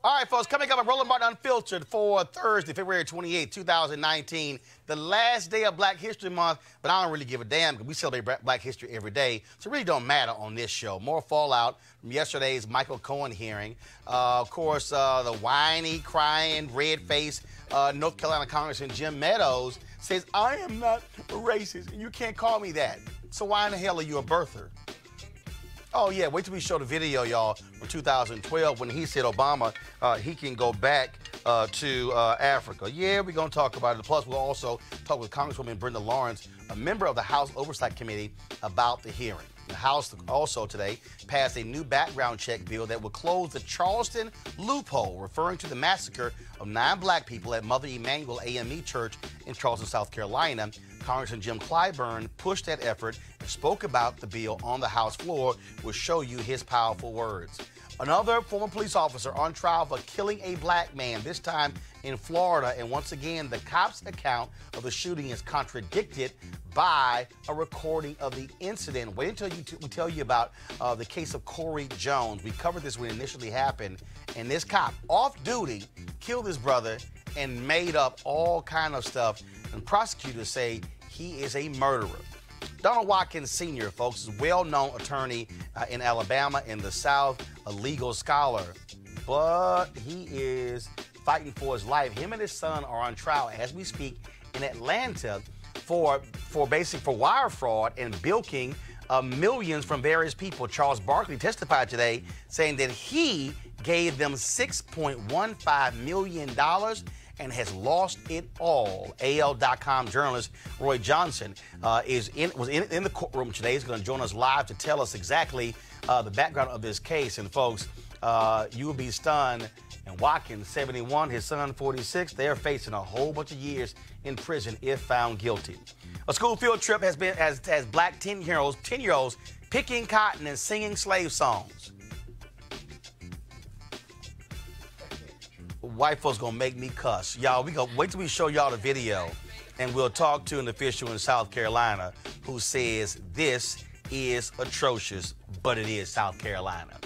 All right, folks, coming up on Roland Unfiltered for Thursday, February 28, 2019, the last day of Black History Month, but I don't really give a damn because we celebrate Black History every day, so it really don't matter on this show. More fallout from yesterday's Michael Cohen hearing. Of course, the whiny, crying, red-faced North Carolina Congressman Jim Meadows says, I am not a racist, and you can't call me that. So why in the hell are you a birther? Oh, yeah, wait till we show the video, y'all, from 2012 when he said Obama, he can go back to Africa. Yeah, we're going to talk about it. Plus, we'll also talk with Congresswoman Brenda Lawrence, a member of the House Oversight Committee, about the hearing. The House also today passed a new background check bill that will close the Charleston loophole, referring to the massacre of 9 black people at Mother Emanuel AME Church in Charleston, South Carolina. Congressman Jim Clyburn pushed that effort and spoke about the bill on the House floor. We'll show you his powerful words. Another former police officer on trial for killing a black man, this time in Florida. And once again, the cops' account of the shooting is contradicted by a recording of the incident. Wait until we tell you about the case of Corey Jones. We covered this when it initially happened. And this cop, off duty, killed his brother and made up all kind of stuff. And prosecutors say he is a murderer. Donald Watkins Sr., folks, is a well-known attorney in Alabama in the South, a legal scholar. But he is fighting for his life. Him and his son are on trial as we speak in Atlanta for wire fraud and bilking millions from various people. Charles Barkley testified today saying that he gave them $6.15 million and has lost it all. AL.com journalist Roy Johnson was in the courtroom today. He's going to join us live to tell us exactly the background of this case. And folks, you will be stunned. And Watkins, 71, his son, 46, they're facing a whole bunch of years in prison if found guilty. A school field trip has black 10-year-olds picking cotton and singing slave songs. White folks gonna make me cuss. Y'all, we gonna wait till we show y'all the video and we'll talk to an official in South Carolina who says this is atrocious, but it is South Carolina.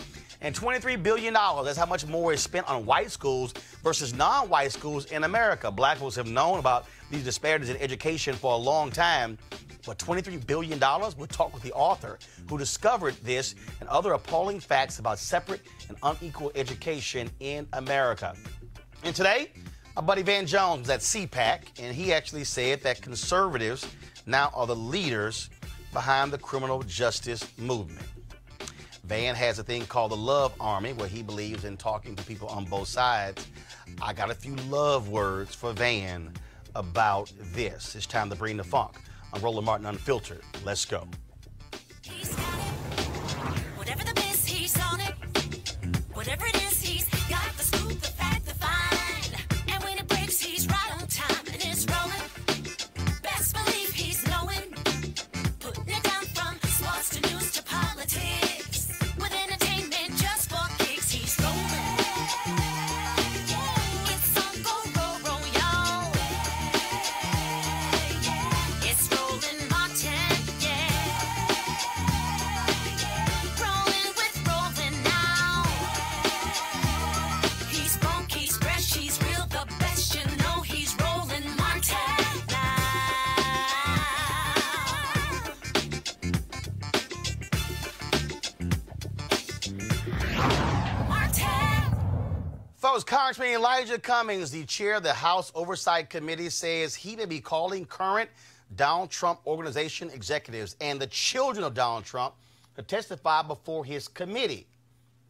And $23 billion, that's how much more is spent on white schools versus non-white schools in America. Black folks have known about these disparities in education for a long time, but $23 billion? We'll talk with the author who discovered this and other appalling facts about separate and unequal education in America. And today, my buddy Van Jones was at CPAC, and he actually said that conservatives now are the leaders behind the criminal justice movement. Van has a thing called the Love Army, where he believes in talking to people on both sides. I got a few love words for Van about this. It's time to bring the funk. I'm Roland Martin Unfiltered. Let's go. He's got it. Whatever the best, he's on it. Whatever it is, he's got the scoop, the fact, the fine. And when it breaks, he's right on time and it's rolling. Best believe he's knowing. Putting it down from sports to news to politics. With entertainment just for kicks, he's rolling. It's on go, roll, y'all. It's Roland Martin, yeah. Rolling with Roland now. He's funky, he's fresh, he's real, the best, you know he's Roland Martin now. Martin. Folks, Congressman Elijah Cummings, the chair of the House Oversight Committee, says he may be calling current Donald Trump organization executives and the children of Donald Trump to testify before his committee.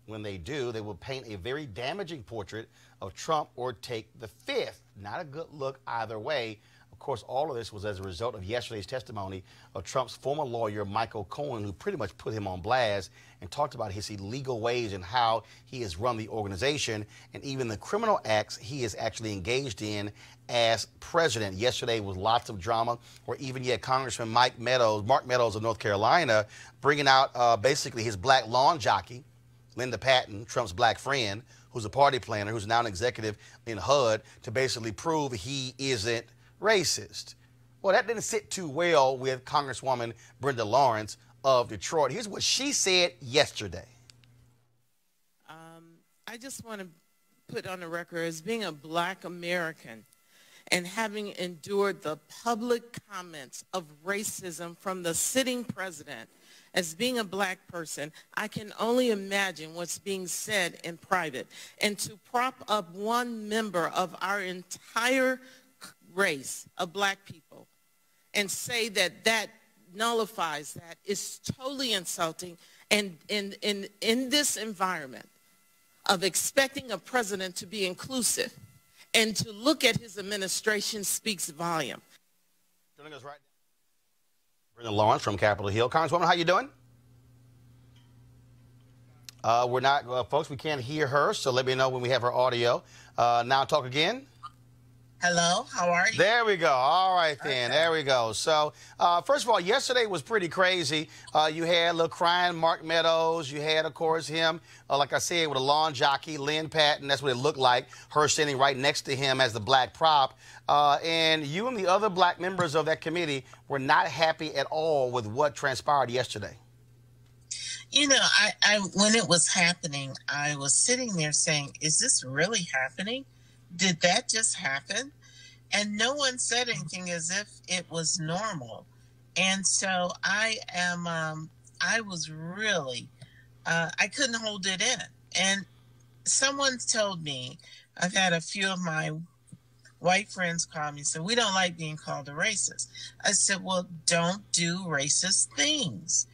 When they do, they will paint a very damaging portrait of Trump or take the fifth. Not a good look either way. Of course, all of this was as a result of yesterday's testimony of Trump's former lawyer, Michael Cohen, who pretty much put him on blast and talked about his illegal ways and how he has run the organization and even the criminal acts he is actually engaged in as president. Yesterday was lots of drama, or even yet Congressman Mark Meadows of North Carolina, bringing out basically his black lawn jockey, Linda Patton, Trump's black friend, who's a party planner, who's now an executive in HUD, to basically prove he isn't racist. Well, that didn't sit too well with Congresswoman Brenda Lawrence of Detroit. Here's what she said yesterday. I just want to put on the record as being a Black American and having endured the public comments of racism from the sitting president, as being a Black person, I can only imagine what's being said in private. And to prop up one member of our entire race of Black people and say that that nullifies that is totally insulting. And in this environment of expecting a president to be inclusive and to look at his administration speaks volume. Joining us right now, Brenda Lawrence from Capitol Hill. Congresswoman, how you doing? We're not, folks, we can't hear her, so let me know when we have her audio. Now talk again. Hello, how are you? There we go. All right, then. Okay. There we go. So, first of all, yesterday was pretty crazy. You had little crying Mark Meadows. You had, of course, him, like I said, with a lawn jockey, Lynn Patton. That's what it looked like, her standing right next to him as the Black prop. And you and the other Black members of that committee were not happy at all with what transpired yesterday. You know, I when it was happening, I was sitting there saying, is this really happening? Did that just happen? And no one said anything as if it was normal. And so I was really, I couldn't hold it in. And someone told me, I've had a few of my white friends call me and said, we don't like being called a racist. I said, well, don't do racist things.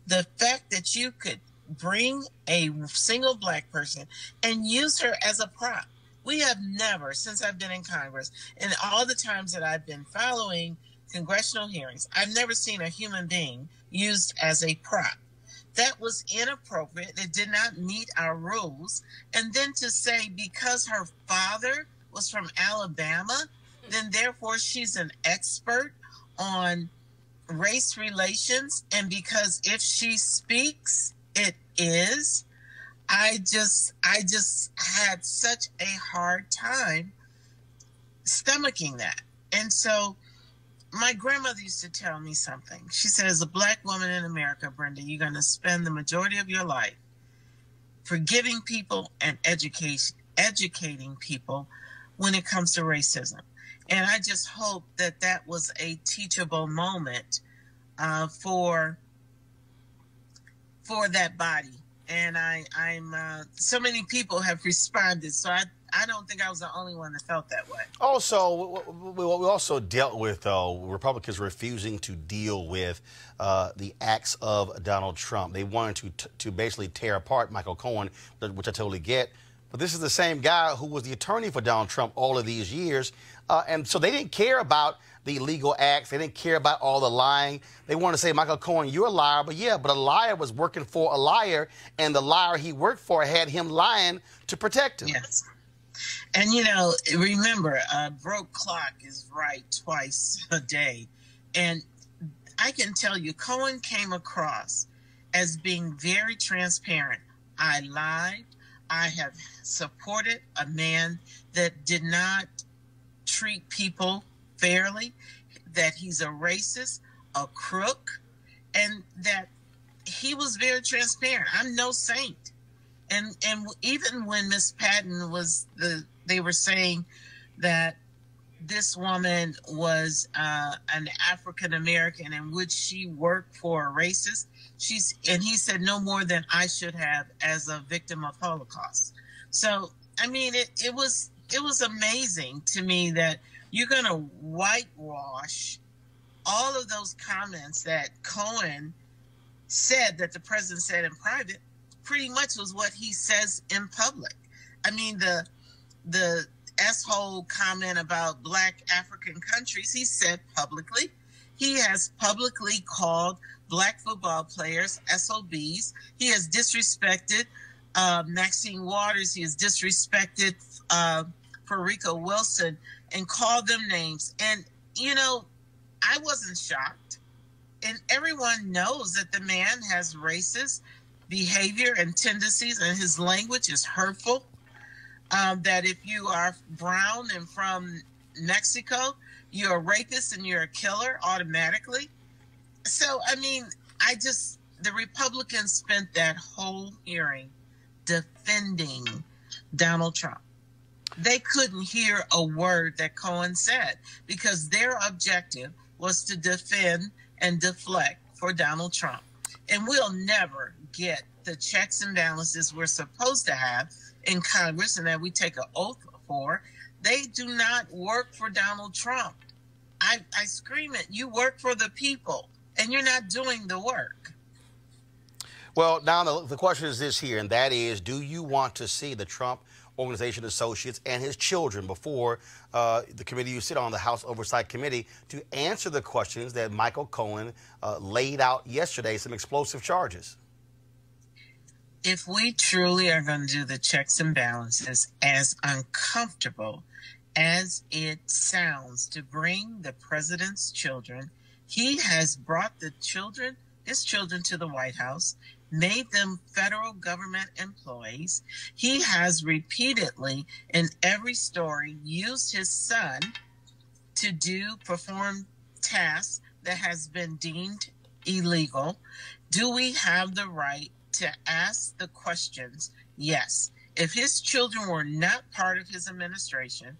The fact that you could bring a single Black person and use her as a prop. We have never, since I've been in Congress, and all the times that I've been following congressional hearings, I've never seen a human being used as a prop. That was inappropriate. It did not meet our rules. And then to say because her father was from Alabama, then therefore she's an expert on race relations, and because if she speaks, it is. I just had such a hard time stomaching that. And so my grandmother used to tell me something. She said, as a Black woman in America, Brenda, you're going to spend the majority of your life forgiving people and educating people when it comes to racism. And I just hope that that was a teachable moment for that body. And I'm so many people have responded, so I don't think I was the only one that felt that way. Also, we also dealt with Republicans refusing to deal with the acts of Donald Trump. They wanted to basically tear apart Michael Cohen, which I totally get. But this is the same guy who was the attorney for Donald Trump all of these years. And so they didn't care about the illegal acts. They didn't care about all the lying. They want to say, Michael Cohen, you're a liar. But yeah, but a liar was working for a liar, and the liar he worked for had him lying to protect him. Yes. And, you know, remember, a broke clock is right twice a day. And I can tell you, Cohen came across as being very transparent. I lied. I have supported a man that did not treat people fairly, that he's a racist, a crook, and that he was very transparent. I'm no saint. And even when Miss Patton was they were saying that this woman was an African American and would she work for a racist? And he said no more than I should have as a victim of Holocaust. So I mean, it was amazing to me that you're going to whitewash all of those comments that Cohen said that the president said in private. Pretty much was what he says in public. I mean, the S-hole comment about Black African countries, he said publicly. He has publicly called Black football players SOBs. He has disrespected Maxine Waters. He has disrespected Farica Wilson and called them names. And, you know, I wasn't shocked. And everyone knows that the man has racist behavior and tendencies, and his language is hurtful. That if you are brown and from Mexico, you're a rapist and you're a killer automatically. So, I mean, the Republicans spent that whole hearing defending Donald Trump. they couldn't hear a word that Cohen said because their objective was to defend and deflect for Donald Trump. And we'll never get the checks and balances we're supposed to have in Congress and that we take an oath for. They do not work for Donald Trump. I scream it, you work for the people, and you're not doing the work. Well, now the question is this here, and that is, do you want to see the Trump Organization associates and his children before the committee you sit on, the House Oversight Committee, to answer the questions that Michael Cohen laid out yesterday, some explosive charges? If we truly are going to do the checks and balances, as uncomfortable as it sounds to bring the president's children, he has brought his children to the White House, made them federal government employees. He has repeatedly, in every story, used his son to perform tasks that has been deemed illegal. Do we have the right to ask the questions? Yes. If his children were not part of his administration,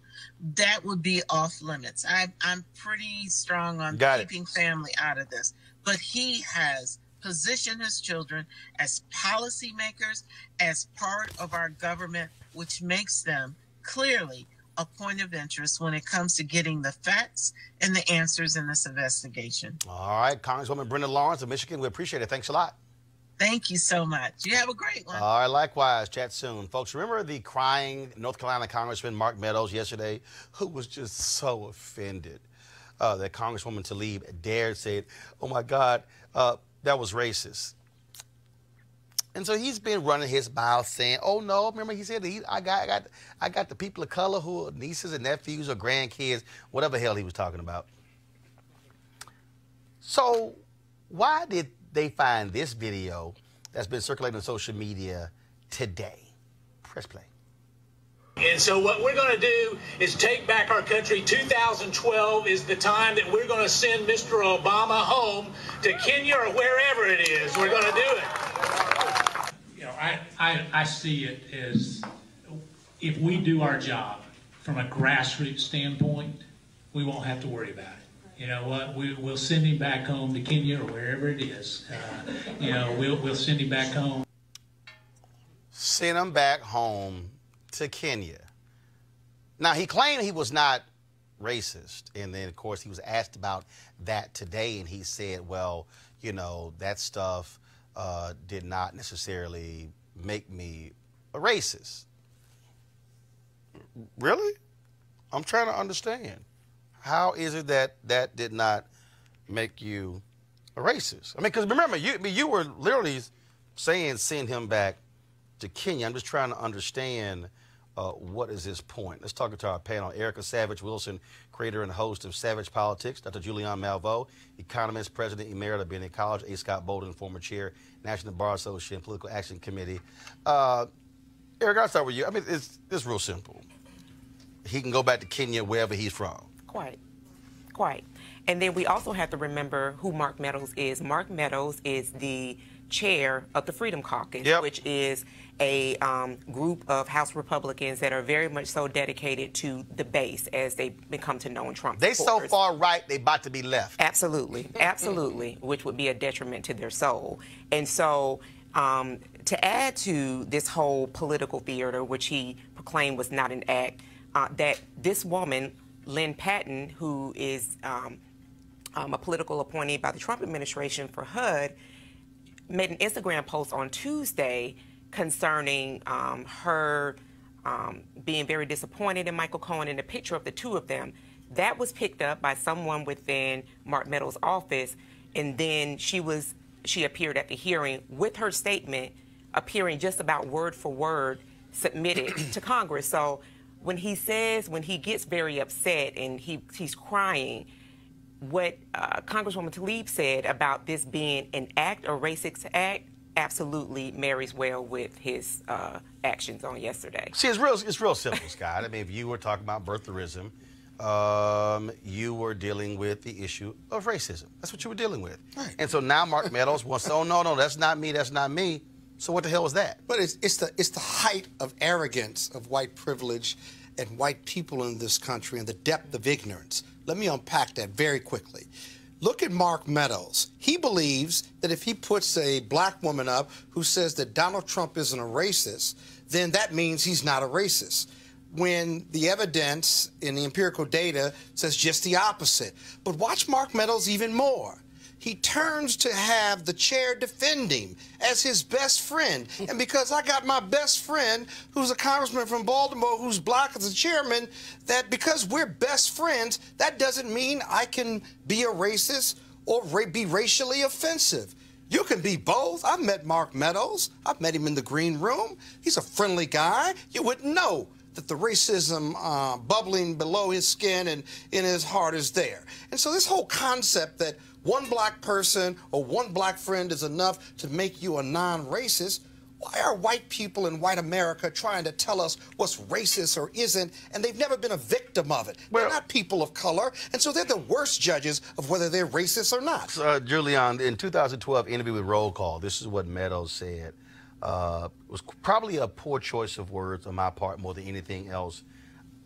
that would be off limits. I'm pretty strong on keeping family out of this. But he has positioned his children as policymakers, as part of our government, which makes them clearly a point of interest when it comes to getting the facts and the answers in this investigation. All right, Congresswoman Brenda Lawrence of Michigan, we appreciate it. Thanks a lot. Thank you so much. You have a great one. All right, likewise. Chat soon. Folks, remember the crying North Carolina Congressman Mark Meadows yesterday, who was just so offended that Congresswoman Tlaib dared say, oh, my God, that was racist. And so he's been running his mouth saying, oh, no, remember he said, I got the people of color who are nieces and nephews or grandkids, whatever the hell he was talking about. So why did they find this video that's been circulating on social media today? Press play. And so what we're going to do is take back our country. 2012 is the time that we're going to send Mr. Obama home to Kenya or wherever it is. We're going to do it. You know, I see it as if we do our job from a grassroots standpoint, we won't have to worry about it. You know what? We'll send him back home to Kenya or wherever it is. You know, we'll send him back home. Send him back home to Kenya. Now, he claimed he was not racist. And then, of course, he was asked about that today. And he said, well, you know, that stuff did not necessarily make me a racist. Really? I'm trying to understand. How is it that that did not make you a racist? I mean, because remember, you were literally saying send him back to Kenya. I'm just trying to understand what is his point. Let's talk to our panel. Erica Savage Wilson, creator and host of Savage Politics. Dr. Julian Malveaux, economist, president emerita of Benedict College. A. Scott Bolden, former chair, National Bar Association, Political Action Committee. Erica, I'll start with you. I mean, it's real simple. He can go back to Kenya wherever he's from. Quite. And then we also have to remember who Mark Meadows is. Mark Meadows is the chair of the Freedom Caucus, which is a group of House Republicans that are very much so dedicated to the base as they become to know Trump. They so far right, they about to be left. Absolutely, absolutely, which would be a detriment to their soul. And so to add to this whole political theater, which he proclaimed was not an act, that this woman, Lynn Patton, who is a political appointee by the Trump administration for HUD, made an Instagram post on Tuesday concerning her being very disappointed in Michael Cohen and a picture of the two of them. That was picked up by someone within Mark Meadows' office, and then she appeared at the hearing with her statement appearing just about word for word submitted to Congress. So when he gets very upset and he's crying, what Congresswoman Tlaib said about this being an act, a racist act, absolutely marries well with his actions on yesterday. See, it's real simple, Scott. I mean, if you were talking about birtherism, you were dealing with the issue of racism. That's what you were dealing with. Right. And so now Mark Meadows wants to, oh, no, that's not me, that's not me. So what the hell is that? But it's the height of arrogance of white privilege and white people in this country and the depth of ignorance. Let me unpack that very quickly. Look at Mark Meadows. He believes that if he puts a black woman up who says that Donald Trump isn't a racist, then that means he's not a racist, when the evidence in the empirical data says just the opposite. But watch Mark Meadows even more. He turns to have the chair defend him as his best friend. And because I got my best friend, who's a congressman from Baltimore, who's black as a chairman, that because we're best friends, that doesn't mean I can be a racist or be racially offensive. You can be both. I've met Mark Meadows. I've met him in the green room. He's a friendly guy. You wouldn't know that the racism bubbling below his skin and in his heart is there. And so this whole concept that one black person or one black friend is enough to make you a non-racist, why are white people in white America trying to tell us what's racist or isn't, and they've never been a victim of it? They're not people of color, and so they're the worst judges of whether they're racist or not. Julian, in 2012 interview with Roll Call, this is what Meadows said. It was probably a poor choice of words on my part more than anything else.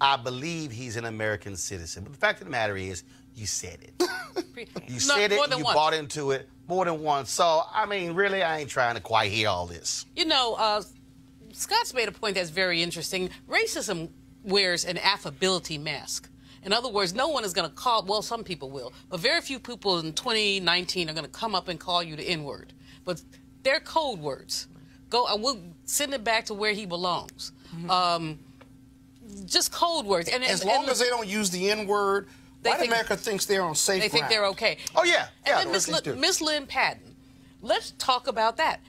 I believe he's an American citizen. But the fact of the matter is, you said it. You said it, you bought into it more than once. So, I mean, really, I ain't trying to quite hear all this. You know, Scott's made a point that's very interesting. Racism wears an affability mask. In other words, no one is going to call, well, some people will, but very few people in 2019 are going to come up and call you the N-word. But they're code words. We'll send it back to where he belongs. Just code words. And as long as they don't use the N-word, white America thinks they're on safe ground. They think they're okay. Oh, yeah. And then Miss Lynn Patton, let's talk about that.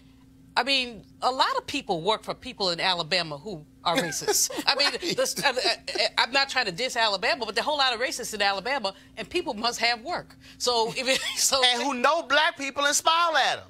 I mean, a lot of people work for people in Alabama who are racist. I mean, I'm not trying to diss Alabama, but there are a whole lot of racists in Alabama, and people must have work. And who know black people and smile at them.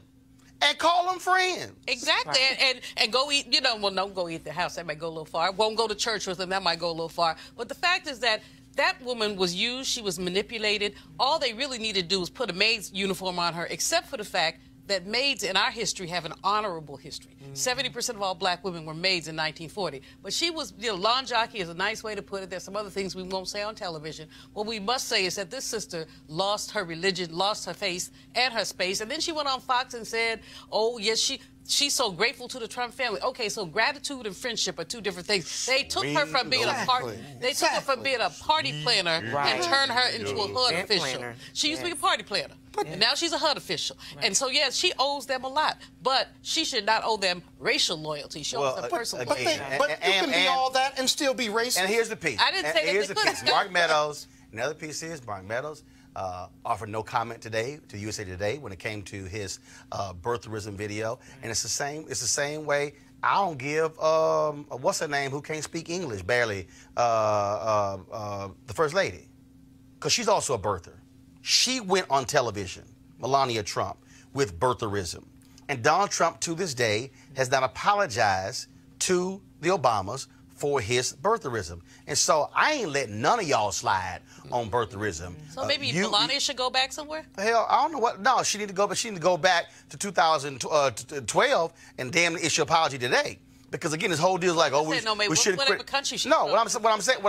And call them friends. Exactly. Right. And go eat, you know, well, don't go eat at the house. That might go a little far. Won't go to church with them. That might go a little far. But the fact is that that woman was used. She was manipulated. All they really needed to do was put a maid's uniform on her, except for the fact that maids in our history have an honorable history. 70% of all black women were maids in 1940. But she was, you know, lawn jockey is a nice way to put it. There's some other things we won't say on television. What we must say is that this sister lost her religion, lost her face and her space. And then she went on Fox and said, oh, yes, she's so grateful to the Trump family. Okay, so gratitude and friendship are two different things. They took her from being a party planner and turned her into a HUD official. She used to be a party planner. And now she's a HUD official. And so, yes, she owes them a lot. But she should not owe them racial loyalty. She owes them personal loyalty. But you can be all that and still be racist. And here's the piece. I didn't say that. Here's the piece. Mark Meadows. Another piece is Mark Meadows offered no comment today to USA Today when it came to his birtherism video. And it's the same way. I don't give what's her name who can't speak English barely, the First Lady, because she's also a birther. She went on television, Melania Trump, with birtherism. And Donald Trump, to this day, has not apologized to the Obamas for his birtherism. And so I ain't letting none of y'all slide on birtherism. So maybe Melania should go back somewhere? Hell, I don't know what. No, she need to go, but she need to go back to 2012 and damn issue apology today. Because again, this whole deal is like, oh, we shouldn't quit. Country she no, what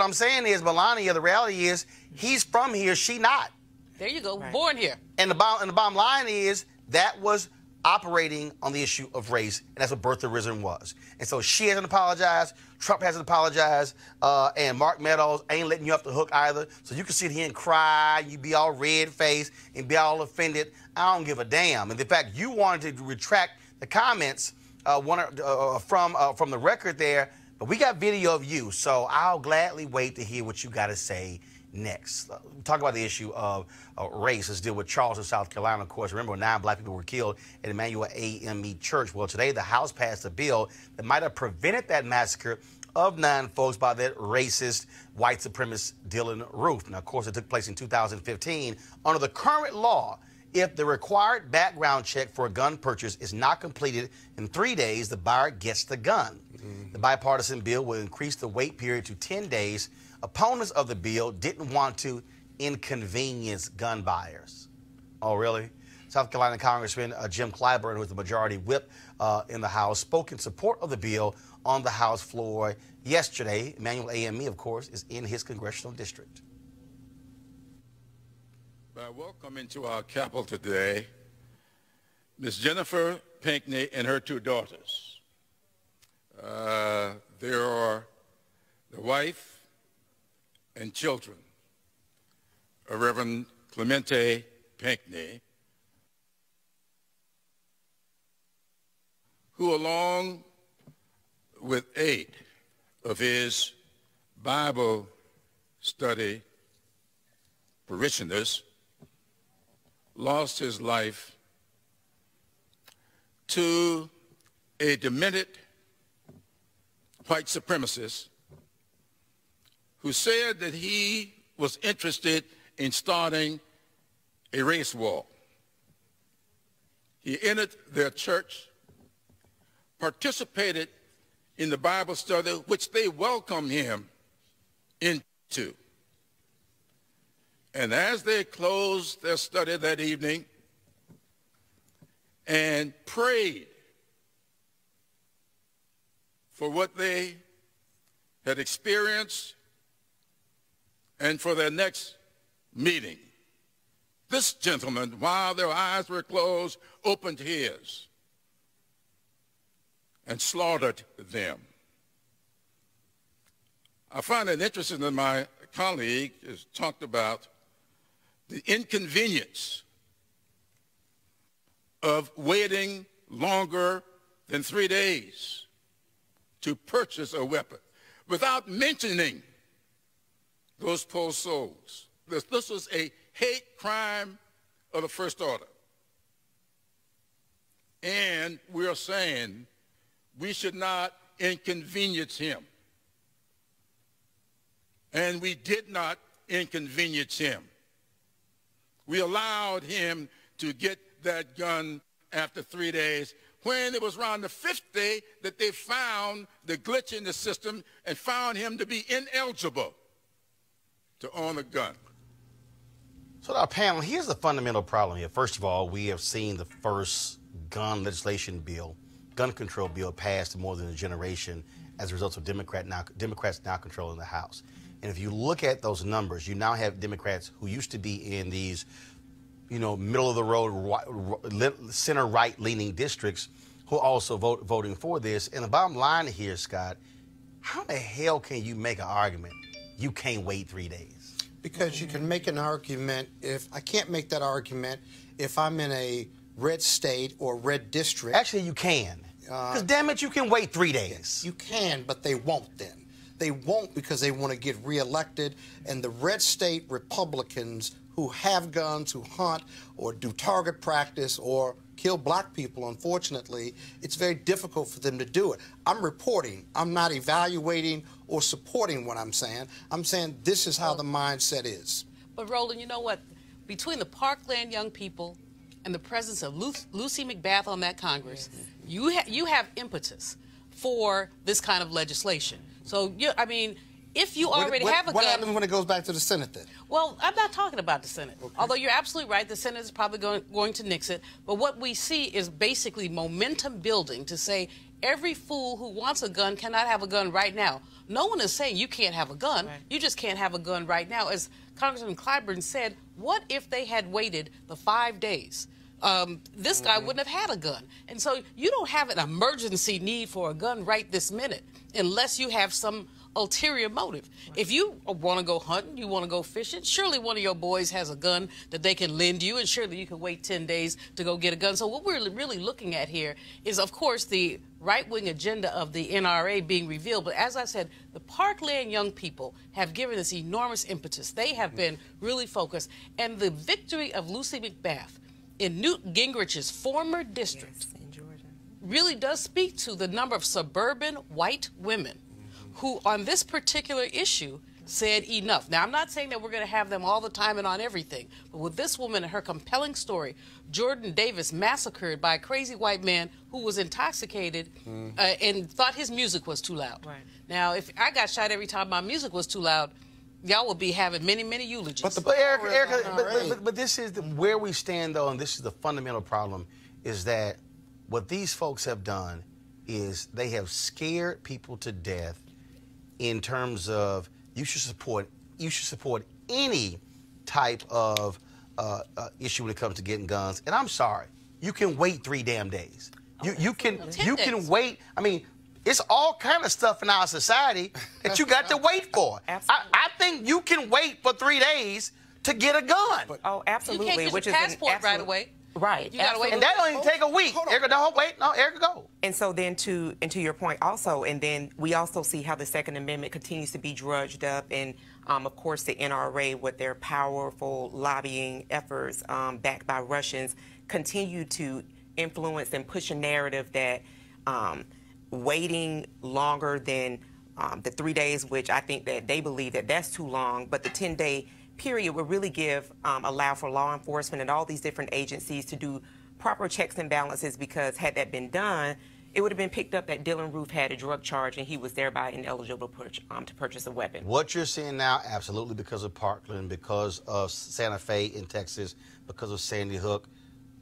I'm saying is Melania. The reality is, he's from here, she not. There you go, born here. And the bottom line is that was operating on the issue of race, and that's what birtherism was. And so she hasn't apologized, Trump hasn't apologized, and Mark Meadows ain't letting you off the hook either. So you can sit here and cry, you be all red-faced and be all offended. I don't give a damn. And in fact, you wanted to retract the comments from the record there, but we got video of you, so I'll gladly wait to hear what you got to say next. Talk about the issue of race. Let's deal with Charleston, South Carolina. Of course, remember 9 black people were killed at Emmanuel AME Church. Well, today the House passed a bill that might have prevented that massacre of 9 folks by that racist white supremacist Dylan Roof. Now, of course, it took place in 2015. Under the current law, if the required background check for a gun purchase is not completed in 3 days, the buyer gets the gun. The bipartisan bill will increase the wait period to 10 days. Opponents of the bill didn't want to inconvenience gun buyers. Oh, really? South Carolina Congressman Jim Clyburn, who is the majority whip in the House, spoke in support of the bill on the House floor yesterday. Emmanuel AME, of course, is in his congressional district. Welcome into our capital today, Ms. Jennifer Pinckney and her two daughters. There are the wife and children of Reverend Clemente Pinckney, who along with 8 of his Bible study parishioners lost his life to a demented white supremacist who said that he was interested in starting a race war. He entered their church, participated in the Bible study, which they welcomed him into. And as they closed their study that evening and prayed for what they had experienced and for their next meeting, this gentleman, while their eyes were closed, opened his and slaughtered them. I find it interesting that my colleague has talked about the inconvenience of waiting longer than 3 days to purchase a weapon without mentioning those poor souls. This was a hate crime of the first order. And we are saying we should not inconvenience him. And we did not inconvenience him. We allowed him to get that gun after 3 days, when it was around the 5th day that they found the glitch in the system and found him to be ineligible to own a gun. So our panel, here's the fundamental problem here. First of all, we have seen the first gun legislation bill, gun control bill, passed in more than a generation as a result of Democrats now controlling the House. And if you look at those numbers, you now have Democrats who used to be in these, middle of the road, center right leaning districts who are also voting for this. And the bottom line here, Scott, how the hell can you make an argument you can't wait 3 days? Because you can make an argument I can't make that argument if I'm in a red state or red district. Actually, you can. Because damn it, you can wait 3 days. You can, but they won't then. They won't because they want to get reelected, and the red state Republicans who have guns, who hunt or do target practice or kill black people, unfortunately, it's very difficult for them to do it. I'm reporting. I'm not evaluating or supporting what I'm saying. I'm saying this is how the mindset is. But Roland, you know what? Between the Parkland young people and the presence of Lucy McBath on that Congress, yes, you have impetus for this kind of legislation. So, if you already have a gun... What happens when it goes back to the Senate, then? Well, I'm not talking about the Senate. Okay. Although you're absolutely right, the Senate is probably going to nix it. But what we see is basically momentum building to say every fool who wants a gun cannot have a gun right now. No one is saying you can't have a gun. Right. You just can't have a gun right now. As Congressman Clyburn said, what if they had waited the 5 days? This guy wouldn't have had a gun. And so you don't have an emergency need for a gun right this minute unless you have some ulterior motive. Right. If you want to go hunting, you want to go fishing, surely one of your boys has a gun that they can lend you, and surely you can wait 10 days to go get a gun. So what we're really looking at here is, of course, the right-wing agenda of the NRA being revealed. But as I said, the Parkland young people have given this enormous impetus. They have been really focused. And the victory of Lucy McBath in Newt Gingrich's former district, yes, in Georgia, really does speak to the number of suburban white women who on this particular issue said enough. Now, I'm not saying that we're going to have them all the time and on everything, but with this woman and her compelling story, Jordan Davis massacred by a crazy white man who was intoxicated and thought his music was too loud. Right. Now, if I got shot every time my music was too loud, y'all will be having many, many eulogies. But Erica, but this is where we stand, though, and this is the fundamental problem, is that what these folks have done, is they have scared people to death in terms of you should support any type of issue when it comes to getting guns. And I'm sorry, you can wait 3 damn days. You can wait. I mean, it's all kind of stuff in our society that you got to wait for. I think you can wait for 3 days to get a gun. Oh, absolutely. You can't get your passport right away. Right. You gotta wait. And that don't even take a week. Erica, don't wait. No, Erica, go. And so then to your point also, and then we also see how the Second Amendment continues to be drudged up, and of course the NRA with their powerful lobbying efforts backed by Russians continue to influence and push a narrative that waiting longer than the 3 days, which I think that they believe that that's too long, but the 10-day period would really allow for law enforcement and all these different agencies to do proper checks and balances, because had that been done, it would have been picked up that Dylan Roof had a drug charge and he was thereby ineligible to purchase a weapon. What you're seeing now, absolutely because of Parkland, because of Santa Fe in Texas, because of Sandy Hook,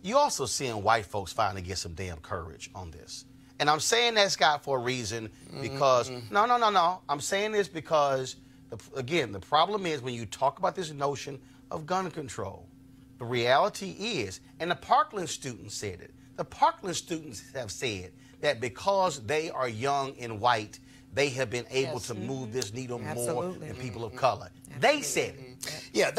you're also seeing white folks finally get some damn courage on this. And I'm saying that, Scott, for a reason, because, no. I'm saying this because, again, the problem is when you talk about this notion of gun control, the reality is, and the Parkland students said it, the Parkland students have said that because they are young and white, they have been able to move this needle more than people of color. They said it. Yeah,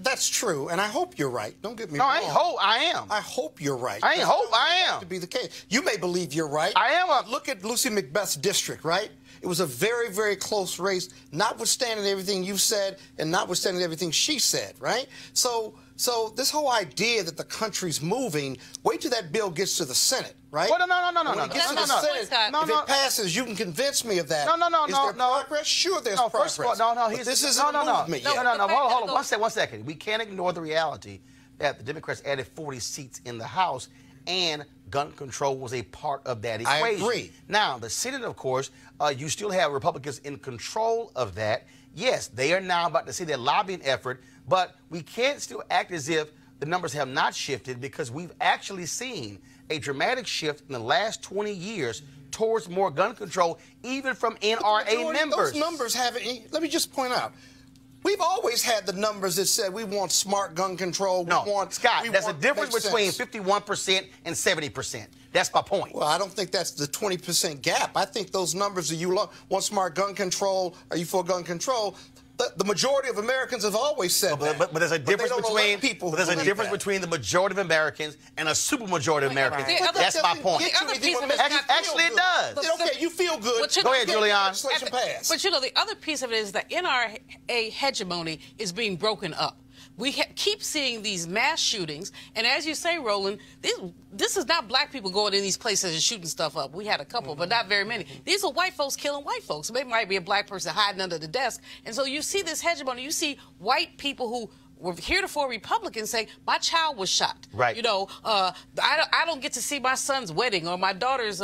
that's true, and I hope you're right. Don't get me No, wrong. I am. I hope you're right. I ain't hope, I am. To be the case. You may believe you're right. I am. Look at Lucy Macbeth's district, right? It was a very, very close race, notwithstanding everything you said and notwithstanding everything she said, right? So this whole idea that the country's moving, wait till that bill gets to the Senate, right? Well, no. When it gets to the Senate, if it passes, you can convince me of that. Is there progress? Sure, there's progress. First of all, no. This isn't a movement yet. No. Hold on. One second. We can't ignore the reality that the Democrats added 40 seats in the House, and gun control was a part of that equation. I agree. Now, the Senate, of course, you still have Republicans in control of that. Yes, they are now about to see their lobbying effort, but we can't still act as if the numbers have not shifted, because we've actually seen a dramatic shift in the last 20 years towards more gun control, even from NRA members. Those numbers haven't. Let me just point out. We've always had the numbers that said we want smart gun control. Scott, there's a difference between 51% and 70%. That's my point. Well, I don't think that's the 20% gap. I think those numbers that you want smart gun control, are you for gun control? The majority of Americans have always said that. But there's a difference between between the majority of Americans and a supermajority of Americans. That's my point. Actually, it does. Okay, you feel good. Go ahead, Julian. But you know, the other piece of it is the NRA hegemony is being broken up. We keep seeing these mass shootings, and as you say, Roland, this is not black people going in these places and shooting stuff up. We had a couple, but not very many. These are white folks killing white folks. There might be a black person hiding under the desk, and so you see this hegemony. You see white people who were heretofore Republicans saying, my child was shot. Right. You know, I don't get to see my son's wedding or my daughter's,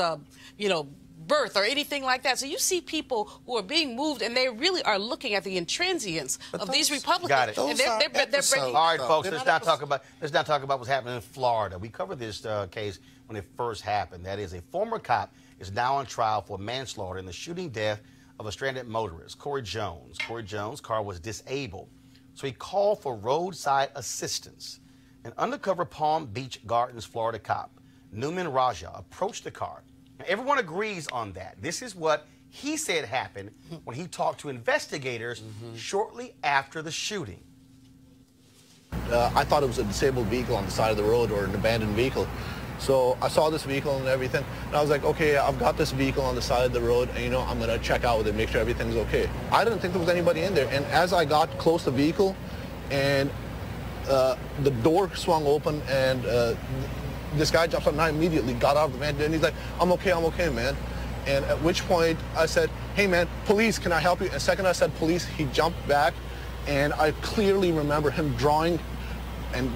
birth or anything like that. So you see people who are being moved, and they really are looking at the intransience of these Republicans. Got it. And they're all right, folks. Let's not talk about what's happening in Florida. We covered this case when it first happened. That is, a former cop is now on trial for manslaughter in the shooting death of a stranded motorist, Corey Jones. Corey Jones' car was disabled, so he called for roadside assistance. An undercover Palm Beach Gardens, Florida cop, Newman Raja, approached the car. Now, everyone agrees on that. This is what he said happened when he talked to investigators shortly after the shooting. I thought it was a disabled vehicle on the side of the road, or an abandoned vehicle. So I saw this vehicle and everything, and I was like, okay, I've got this vehicle on the side of the road, and I'm going to check out with it, make sure everything's okay. I didn't think there was anybody in there, and as I got close to the vehicle, and the door swung open, and this guy jumps up, and I immediately got out of the van, and he's like, I'm okay, man. And at which point I said, hey, man, police, can I help you? And the second I said police, he jumped back, and I clearly remember him drawing and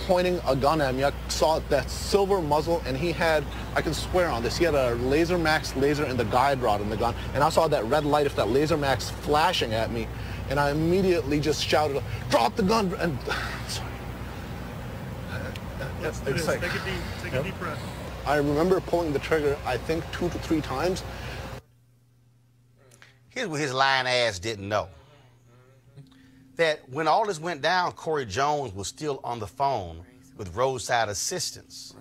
pointing a gun at me. I saw that silver muzzle, and he had, I can swear on this, he had a Laser Max laser and the guide rod in the gun, and I saw that red light of that Laser Max flashing at me, and I immediately just shouted, drop the gun, and sorry. Let's do this. Take a deep breath. I remember pulling the trigger, I think 2 to 3 times. Here's what his lying ass didn't know. That when all this went down, Corey Jones was still on the phone with roadside assistance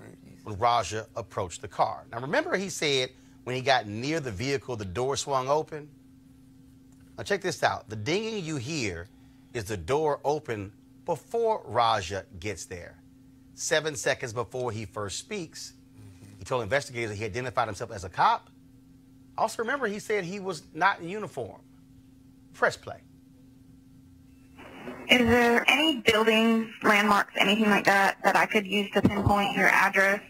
when Raja approached the car. Now, remember he said when he got near the vehicle, the door swung open? Now, check this out. The dinging you hear is the door open before Raja gets there. 7 seconds before he first speaks, he told investigators that he identified himself as a cop. Also, remember, he said he was not in uniform. Press play. Is there any buildings, landmarks, anything like that that I could use to pinpoint your address?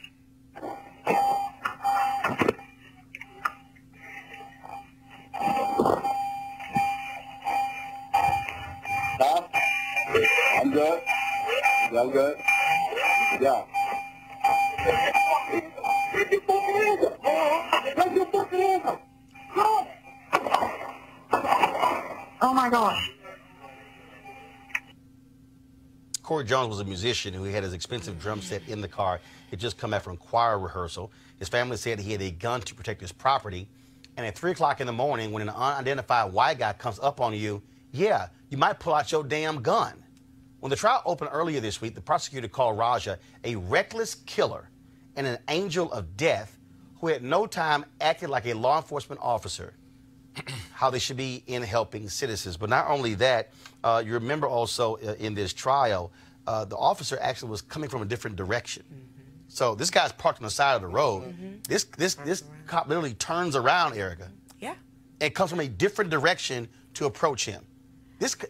I'm good. I'm good. Yeah. Oh my gosh. Corey Jones was a musician who had his expensive drum set in the car. He had just come back from choir rehearsal. His family said he had a gun to protect his property. And at 3 o'clock in the morning, when an unidentified white guy comes up on you, yeah, you might pull out your damn gun. When the trial opened earlier this week, the prosecutor called Raja a reckless killer and an angel of death who at no time acted like a law enforcement officer, how they should be in helping citizens. But not only that, you remember also in this trial, the officer actually was coming from a different direction. So this guy's parked on the side of the road. This cop literally turns around, Erica. Yeah. And comes from a different direction to approach him.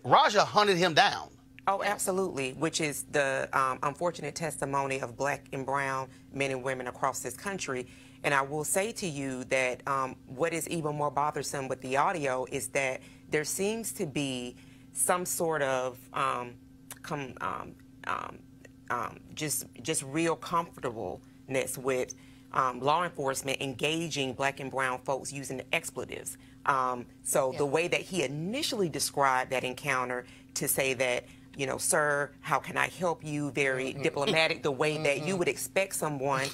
Raja hunted him down. Oh, absolutely, which is the unfortunate testimony of black and brown men and women across this country. And I will say to you that what is even more bothersome with the audio is that there seems to be some sort of just real comfortableness with law enforcement engaging black and brown folks using expletives. The way that he initially described that encounter to say that, you know, sir, how can I help you? Very diplomatic, the way that you would expect someone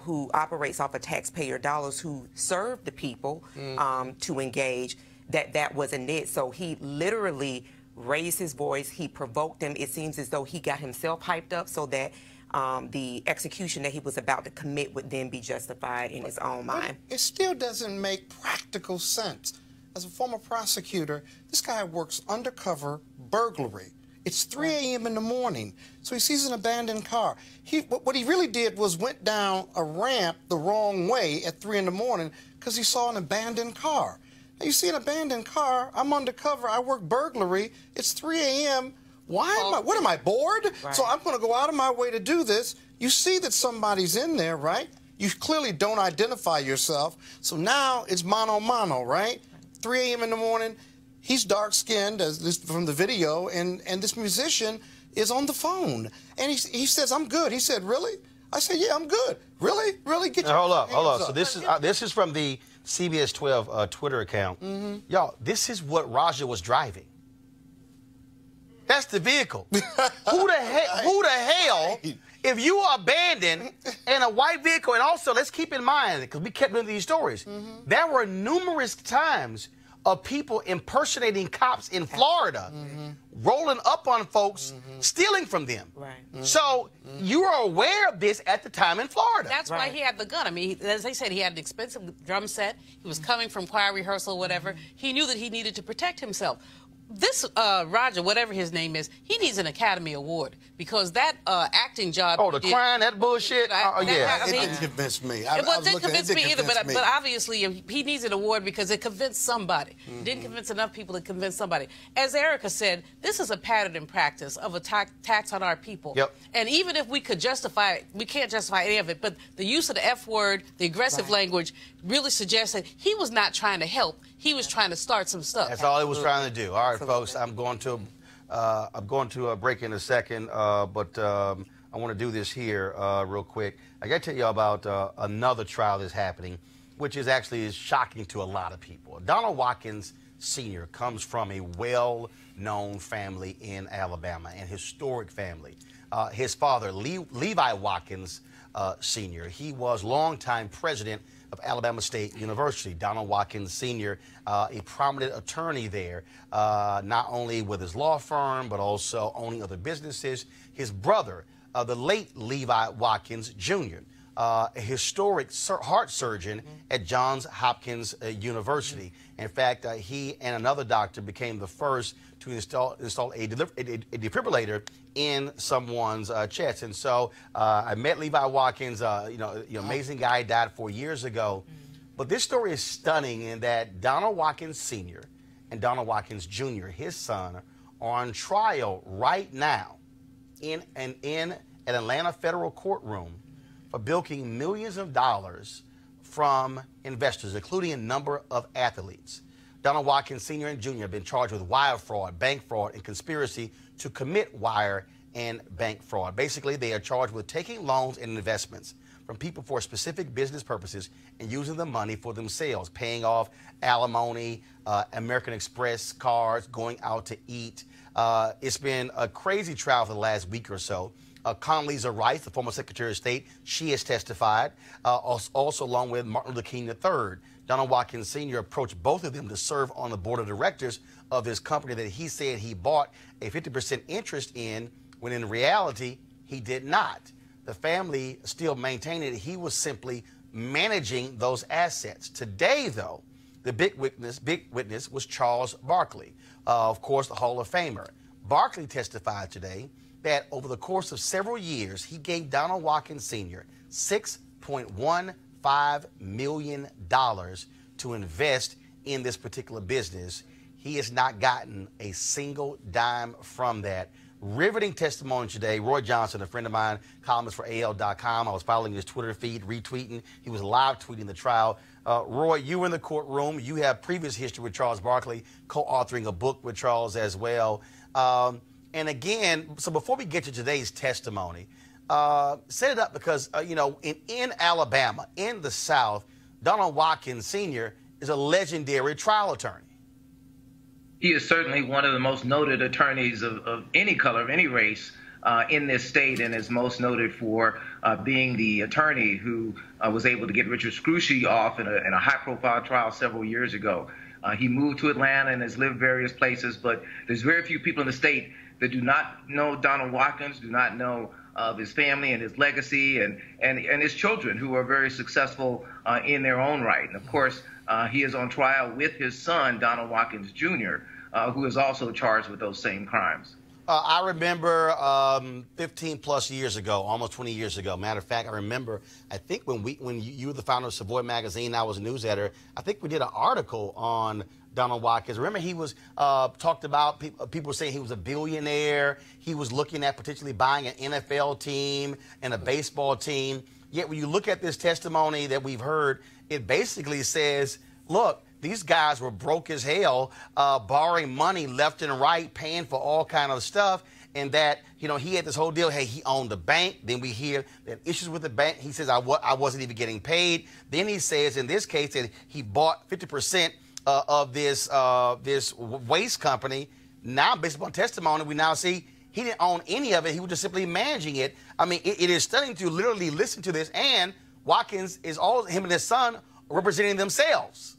who operates off of taxpayer dollars, who serve the people, to engage, that wasn't it. So he literally raised his voice, he provoked him. It seems as though he got himself hyped up so that the execution that he was about to commit would then be justified in his own mind. It still doesn't make practical sense. As a former prosecutor, this guy works undercover burglary. It's 3 a.m. in the morning, so he sees an abandoned car. What he really did was went down a ramp the wrong way at 3 in the morning because he saw an abandoned car. Now, you see an abandoned car, I'm undercover, I work burglary, it's 3 a.m., what am I, bored? Right. So I'm going to go out of my way to do this. You see that somebody's in there, right? You clearly don't identify yourself, so now it's mano a mano, right? 3 a.m. in the morning. He's dark-skinned, as this from the video, and this musician is on the phone. And he says, I'm good. He said, really? I said, yeah, I'm good. Really? Really? Get your Hold up. hands So this is from the CBS 12 Twitter account. Y'all, this is what Raja was driving. That's the vehicle. Who the hell, if you are abandoned in a white vehicle, and also, let's keep in mind, because we kept doing these stories, there were numerous times of people impersonating cops in Florida, rolling up on folks, stealing from them. Right. So you are aware of this at the time in Florida. That's why he had the gun. I mean, as they said, he had an expensive drum set. He was coming from choir rehearsal, whatever. He knew that he needed to protect himself. This Raja, whatever his name is, he needs an Academy Award because that acting job. Oh, the crying, that bullshit? It Yeah. didn't convince me. It didn't convince me either, but obviously he needs an award because it convinced somebody. It didn't convince enough people to convince somebody. As Erica said, this is a pattern in practice of a tax on our people. Yep. And even if we could justify it, we can't justify any of it, but the use of the F word, the aggressive language, really suggests that he was not trying to help. He was trying to start some stuff. That's all he was trying to do. All right, folks, I'm going to a break in a second, but I want to do this here real quick. I got to tell you about another trial that's happening, which is actually shocking to a lot of people. Donald Watkins Sr. comes from a well-known family in Alabama, an historic family. His father, Levi Watkins, Sr. He was longtime president of Alabama State University. Donald Watkins Sr., a prominent attorney there, not only with his law firm, but also owning other businesses. His brother, the late Levi Watkins Jr., a historic heart surgeon at Johns Hopkins University. In fact, he and another doctor became the first to install a defibrillator in someone's chest. And so I met Levi Watkins, amazing guy, died 4 years ago. But this story is stunning in that Donald Watkins Sr. and Donald Watkins Jr., his son, are on trial right now in an Atlanta federal courtroom for bilking millions of dollars from investors, including a number of athletes. Donald Watkins Sr. and Jr. have been charged with wire fraud, bank fraud, and conspiracy to commit wire and bank fraud. Basically, they are charged with taking loans and investments from people for specific business purposes and using the money for themselves, paying off alimony, American Express cards, going out to eat. It's been a crazy trial for the last week or so. Condoleezza Rice, the former Secretary of State, she has testified, also along with Martin Luther King III. Donald Watkins Sr. approached both of them to serve on the board of directors of his company that he said he bought a 50% interest in, when in reality, he did not. The family still maintained that he was simply managing those assets. Today, though, the big witness was Charles Barkley, of course, the Hall of Famer. Barkley testified today that over the course of several years, he gave Donald Watkins Sr. $6.15 million to invest in this particular business. He has not gotten a single dime from that. Riveting testimony today. Roy Johnson, a friend of mine, columnist for AL.com. I was following his Twitter feed, retweeting. He was live tweeting the trial. Roy, you were in the courtroom. You have previous history with Charles Barkley, co-authoring a book with Charles as well. And again, so before we get to today's testimony, set it up because, in Alabama, in the South, Donald Watkins Sr. is a legendary trial attorney. He is certainly one of the most noted attorneys of any color, of any race in this state, and is most noted for being the attorney who was able to get Richard Scrushy off in a high-profile trial several years ago. He moved to Atlanta and has lived various places, but there's very few people in the state that do not know Donald Watkins, do not know of his family and his legacy and his children, who are very successful in their own right. And of course, he is on trial with his son, Donald Watkins Jr., who is also charged with those same crimes. I remember 15 plus years ago, almost 20 years ago. Matter of fact, I remember, I think when you were the founder of Savoy Magazine, I was a news editor, I think we did an article on Donald Watkins. Remember, he was talked about, people saying he was a billionaire. He was looking at potentially buying an NFL team and a baseball team. Yet when you look at this testimony that we've heard, it basically says, look, these guys were broke as hell, borrowing money left and right, paying for all kind of stuff, and that, he had this whole deal. Hey, he owned the bank. Then we hear that issues with the bank. He says, I wasn't even getting paid. Then he says, in this case, that he bought 50% of this waste company. Now, based upon testimony, we now see he didn't own any of it. He was just simply managing it. I mean, it is stunning to literally listen to this. And Watkins is him and his son representing themselves.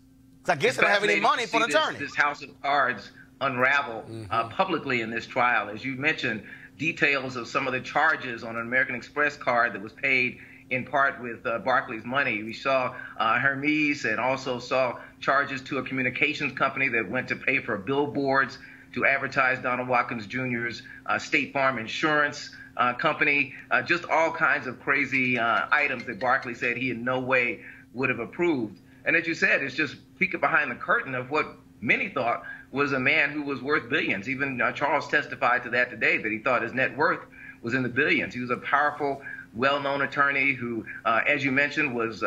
I guess they don't have any money for an attorney. This house of cards unravel publicly in this trial. As you mentioned, details of some of the charges on an American Express card that was paid in part with Barkley's money. We saw Hermes, and also saw charges to a communications company that went to pay for billboards to advertise Donald Watkins Jr.'s State Farm Insurance company. Just all kinds of crazy items that Barkley said he in no way would have approved. And as you said, it's just peeking behind the curtain of what many thought was a man who was worth billions. Even Charles testified to that today, that he thought his net worth was in the billions. He was a powerful, well-known attorney who, as you mentioned, was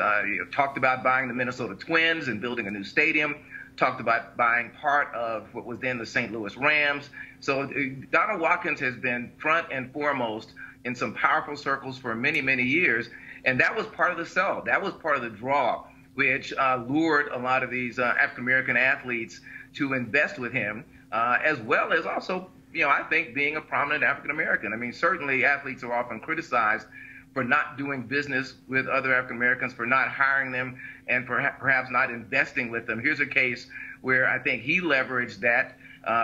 talked about buying the Minnesota Twins and building a new stadium, talked about buying part of what was then the St. Louis Rams. So Donald Watkins has been front and foremost in some powerful circles for many, many years. And that was part of the sell. That was part of the draw, which lured a lot of these African-American athletes to invest with him, as well as also, I think, being a prominent African-American. I mean, certainly athletes are often criticized for not doing business with other African Americans, for not hiring them, and perhaps not investing with them. Here's a case where I think he leveraged that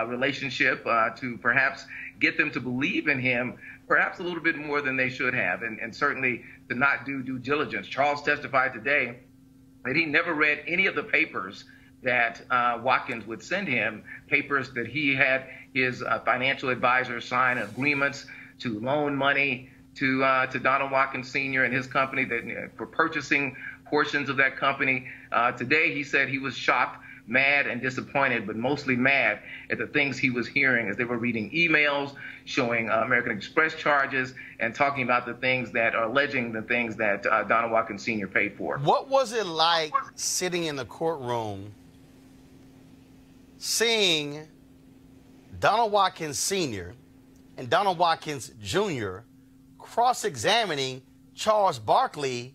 relationship to perhaps get them to believe in him perhaps a little bit more than they should have, and certainly to not do due diligence. Charles testified today that he never read any of the papers that Watkins would send him, papers that he had his financial advisors sign agreements to loan money to Donald Watkins Sr. and his company that, for purchasing portions of that company. Today he said he was shocked, mad, and disappointed, but mostly mad at the things he was hearing as they were reading emails showing American Express charges and talking about the things that are alleging the things that Donald Watkins Sr. paid for. What was it like sitting in the courtroom seeing Donald Watkins Sr. and Donald Watkins Jr. cross-examining Charles Barkley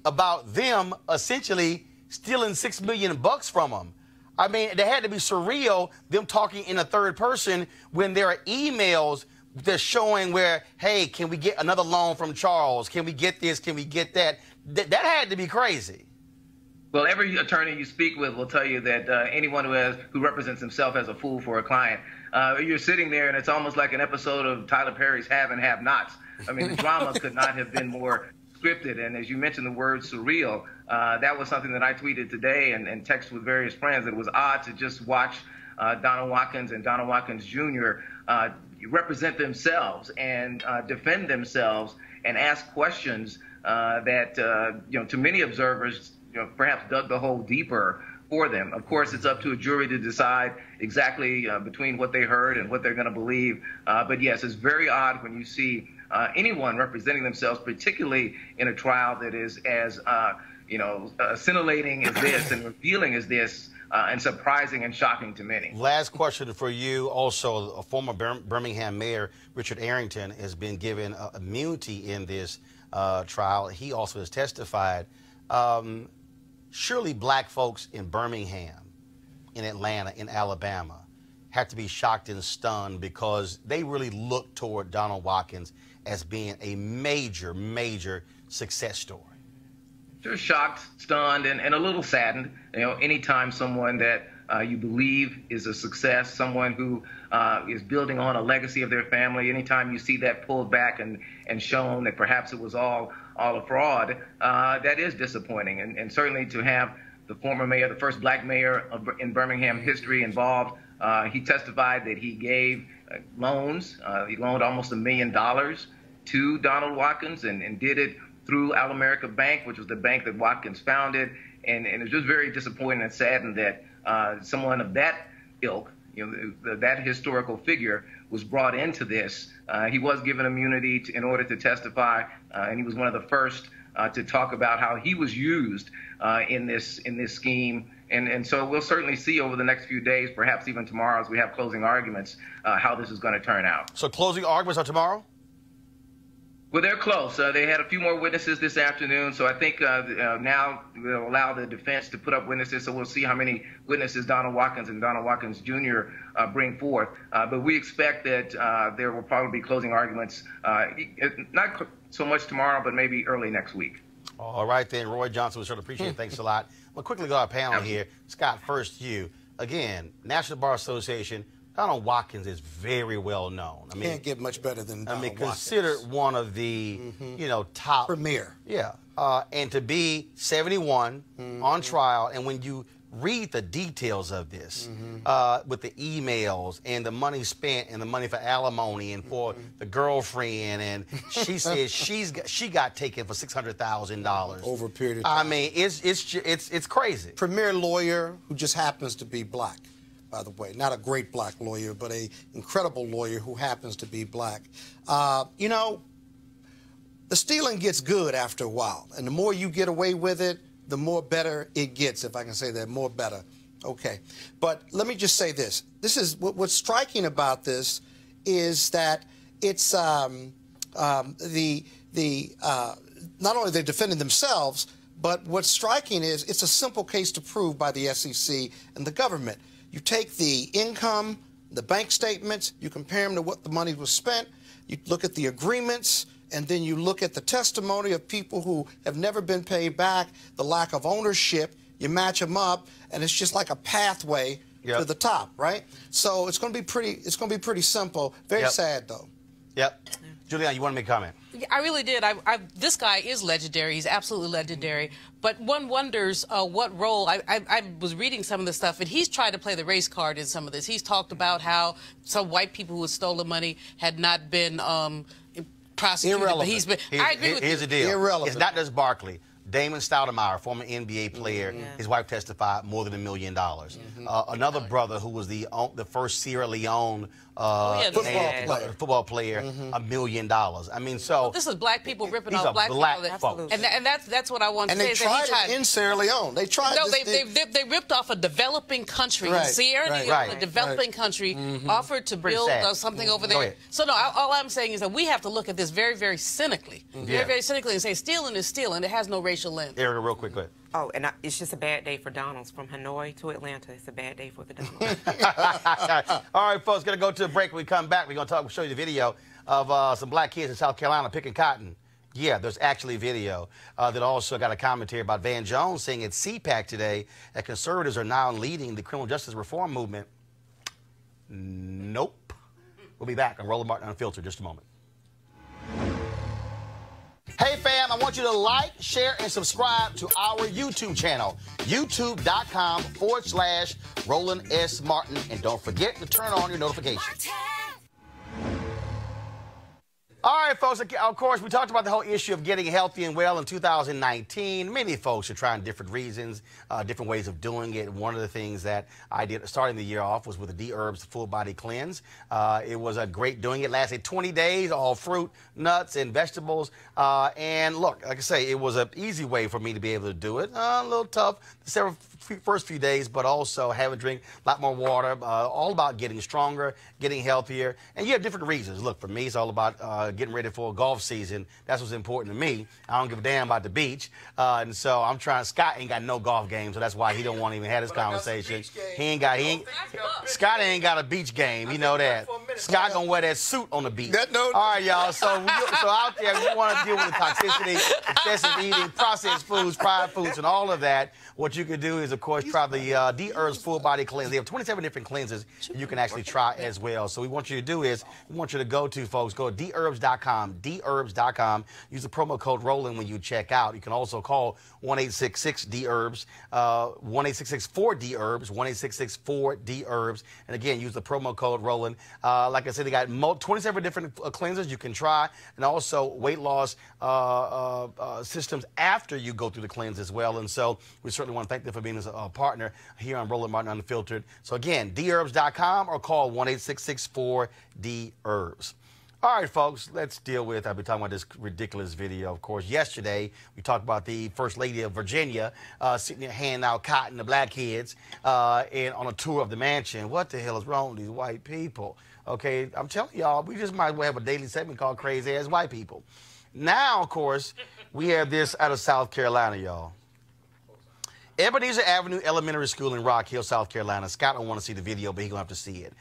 about them essentially stealing $6 million from him? I mean, it had to be surreal, them talking in a third person when there are emails that's showing where, hey, can we get another loan from Charles? Can we get this? Can we get that? That had to be crazy. Well, every attorney you speak with will tell you that anyone who represents himself as a fool for a client, you're sitting there and it's almost like an episode of Tyler Perry's Have and Have Nots. I mean, the drama could not have been more scripted. And as you mentioned the word surreal, that was something that I tweeted today and texted with various friends, that it was odd to just watch Donald Watkins and Donald Watkins Jr. Represent themselves and defend themselves and ask questions that, to many observers, perhaps dug the hole deeper for them. Of course, it's up to a jury to decide exactly between what they heard and what they're going to believe. But yes, it's very odd when you see anyone representing themselves, particularly in a trial that is as scintillating as this and revealing as this, and surprising and shocking to many. Last question for you. Also, a former Birmingham mayor, Richard Arrington, has been given immunity in this trial. He also has testified. Surely black folks in Birmingham, in Atlanta, in Alabama, have to be shocked and stunned because they really look toward Donald Watkins as being a major, major success story. They're shocked, stunned, and a little saddened. Anytime someone that you believe is a success, someone who is building on a legacy of their family, anytime you see that pulled back and shown that perhaps it was all a fraud, that is disappointing. And certainly to have the former mayor, the first black mayor in Birmingham history involved, he testified that he gave loans. He loaned almost $1 million to Donald Watkins and did it through Al-America Bank, which was the bank that Watkins founded. And it was just very disappointing and saddened that someone of that ilk, that historical figure, was brought into this. He was given immunity in order to testify, and he was one of the first to talk about how he was used in this scheme. And so we'll certainly see over the next few days, perhaps even tomorrow as we have closing arguments, how this is going to turn out. So closing arguments are tomorrow? Well, they're close. They had a few more witnesses this afternoon, so I think now they'll allow the defense to put up witnesses, so we'll see how many witnesses Donald Watkins and Donald Watkins Jr. Bring forth. But we expect that there will probably be closing arguments, not so much tomorrow, but maybe early next week. All right, then. Roy Johnson, we certainly appreciate it. Thanks a lot. We'll quickly go to our panel here. Scott, first you. Again, National Bar Association, Donald Watkins is very well known. I mean, can't get much better than Donald Watkins. Considered one of the, top premier. Yeah, and to be 71 on trial, and when you read the details of this, with the emails and the money spent and the money for alimony and for the girlfriend, and she says she got taken for $600,000 over a period of time. I mean, it's crazy. Premier lawyer who just happens to be black. By the way, not a great black lawyer, but an incredible lawyer who happens to be black. The stealing gets good after a while, and the more you get away with it, the more better it gets, if I can say that, more better. Okay, but let me just say this. This is what's striking about this is that it's not only they're defending themselves, but what's striking is it's a simple case to prove by the SEC and the government. You take the income, the bank statements, you compare them to what the money was spent, you look at the agreements, and then you look at the testimony of people who have never been paid back, the lack of ownership, you match them up, and it's just like a pathway to the top, right? So it's going to be pretty simple. Very sad, though. Yep. Julianne, you want to make a comment? I really did. This guy is legendary. He's absolutely legendary. But one wonders what role. I was reading some of the stuff, and he's tried to play the race card in some of this. He's talked about how some white people who had stolen money had not been prosecuted. Irrelevant. But he's been. I agree with you. Here's the deal. Irrelevant. It's not just Barkley. Damon Stoudemire, former NBA player, his wife testified more than $1 million. Another brother who was the first Sierra Leone football player, $1 million. I mean, so this is black people ripping off black people, and that's what I want to say. And they tried it in Sierra Leone. They tried. No, they ripped off a developing country. Sierra Leone, a developing country, offered to build something over there. So no, all I'm saying is that we have to look at this very, very cynically, very cynically, and say stealing is stealing. It has no racial lens. Erica, real quick, go ahead. Oh, and it's just a bad day for Donald's. From Hanoi to Atlanta, it's a bad day for the Donald's. All right, folks, going to go to a break. When we come back, we're going to show you the video of some black kids in South Carolina picking cotton. Yeah, there's actually video that also got a commentary about Van Jones saying at CPAC today that conservatives are now leading the criminal justice reform movement. Nope. We'll be back on Roland Martin Unfiltered in just a moment. Hey fam, I want you to like, share, and subscribe to our YouTube channel, youtube.com/Roland S. Martin. And don't forget to turn on your notifications. All right, folks, of course, we talked about the whole issue of getting healthy and well in 2019. Many folks are trying different reasons, different ways of doing it. One of the things that I did starting the year off was with the Dherbs Full Body Cleanse. It was a great doing. It lasted 20 days, all fruit, nuts, and vegetables. And look, like I say, it was an easy way for me to be able to do it. A little tough the first few days, but also have a drink, a lot more water, all about getting stronger, getting healthier. And you have different reasons. Look, for me, it's all about getting ready for a golf season. That's what's important to me. I don't give a damn about the beach. And so I'm trying. Scott ain't got no golf game, so that's why he don't want to even have this conversation. Scott ain't got a beach game. You know that. Scott gonna wear that suit on the beach. All right, y'all. So out there, if you want to deal with the toxicity, excessive eating, processed foods, fried foods, and all of that, what you can do is, of course, try the Dherbs Full Body Cleanse. They have 27 different cleanses you can actually try as well. So what we want you to do is, we want you to go to, folks, go to Dherbs.com, Dherbs.com. Use the promo code Roland when you check out. You can also call 1-866-DHERBS, 1-866-4-DHERBS, 1-866-4-DHERBS. And again, use the promo code Roland. Like I said, they got 27 different cleansers you can try, and also weight loss systems after you go through the cleanse as well. And so we certainly want to thank them for being a partner here on Roland Martin Unfiltered. So again, Dherbs.com or call 1-866-4-DHERBS. All right, folks, let's deal with, I've been talking about this ridiculous video, of course. Yesterday, we talked about the First Lady of Virginia sitting there handing out cotton to black kids and on a tour of the mansion. What the hell is wrong with these white people? Okay, I'm telling y'all, we just might as well have a daily segment called Crazy Ass White People. Now, of course, we have this out of South Carolina, y'all. Ebenezer Avenue Elementary School in Rock Hill, South Carolina. Scott don't want to see the video, but he's going to have to see it.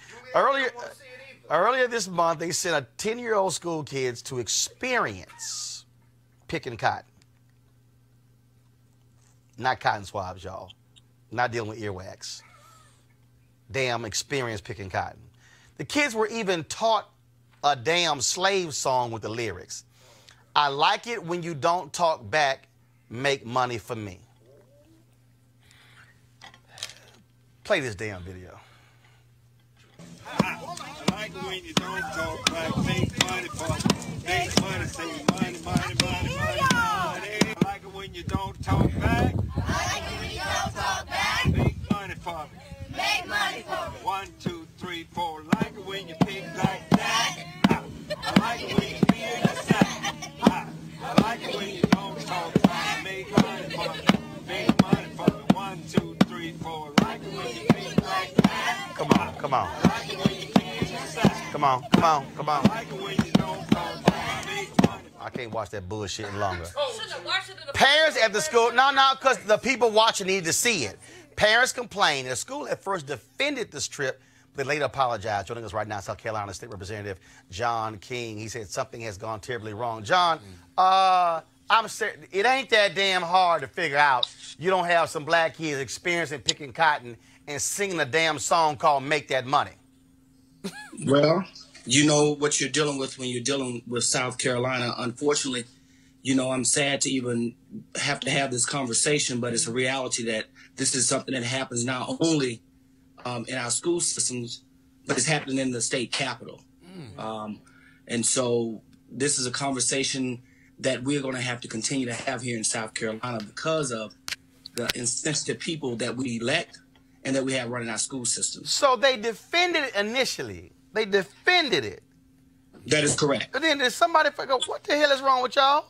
Earlier this month, they sent a 10-year-old school kids to experience picking cotton. Not cotton swabs, y'all. Not dealing with earwax. Damn experience picking cotton. The kids were even taught a damn slave song with the lyrics. I like it when you don't talk back, make money for me. Play this damn video. I like it when you don't talk back, make money for me. Make money, say money, money, money, money, money. I like it when you don't talk back. I like it when you don't talk back. Make money for me. Make money for me. 1, 2, 3, 4. Like it when you pick like that. I like it when you feel the sound. I like it when you don't talk back. Make money for me. Make money for me. 1, 2, 3, 4. Like it when you pick like that. Come on, come on. Come on, come on, come on. I can't watch that bullshit any longer. Parents at the school, no, because the people watching need to see it. Parents complained. The school at first defended this trip, They later apologized. Joining us right now, South Carolina State Representative John King. He said something has gone terribly wrong. John, I'm certain it ain't that damn hard to figure out. You don't have some black kids experiencing picking cotton and singing a damn song called "Make That Money." Well, you know what you're dealing with when you're dealing with South Carolina. Unfortunately, you know, I'm sad to even have to have this conversation, but it's a reality that this is something that happens not only in our school systems, but it's happening in the state capitol. And so this is a conversation that we're going to have to continue to have here in South Carolina because of the insensitive people that we elect and that we have running our school systems. So they defended it initially. They defended it. That is correct. But then there's somebody figure, what the hell is wrong with y'all?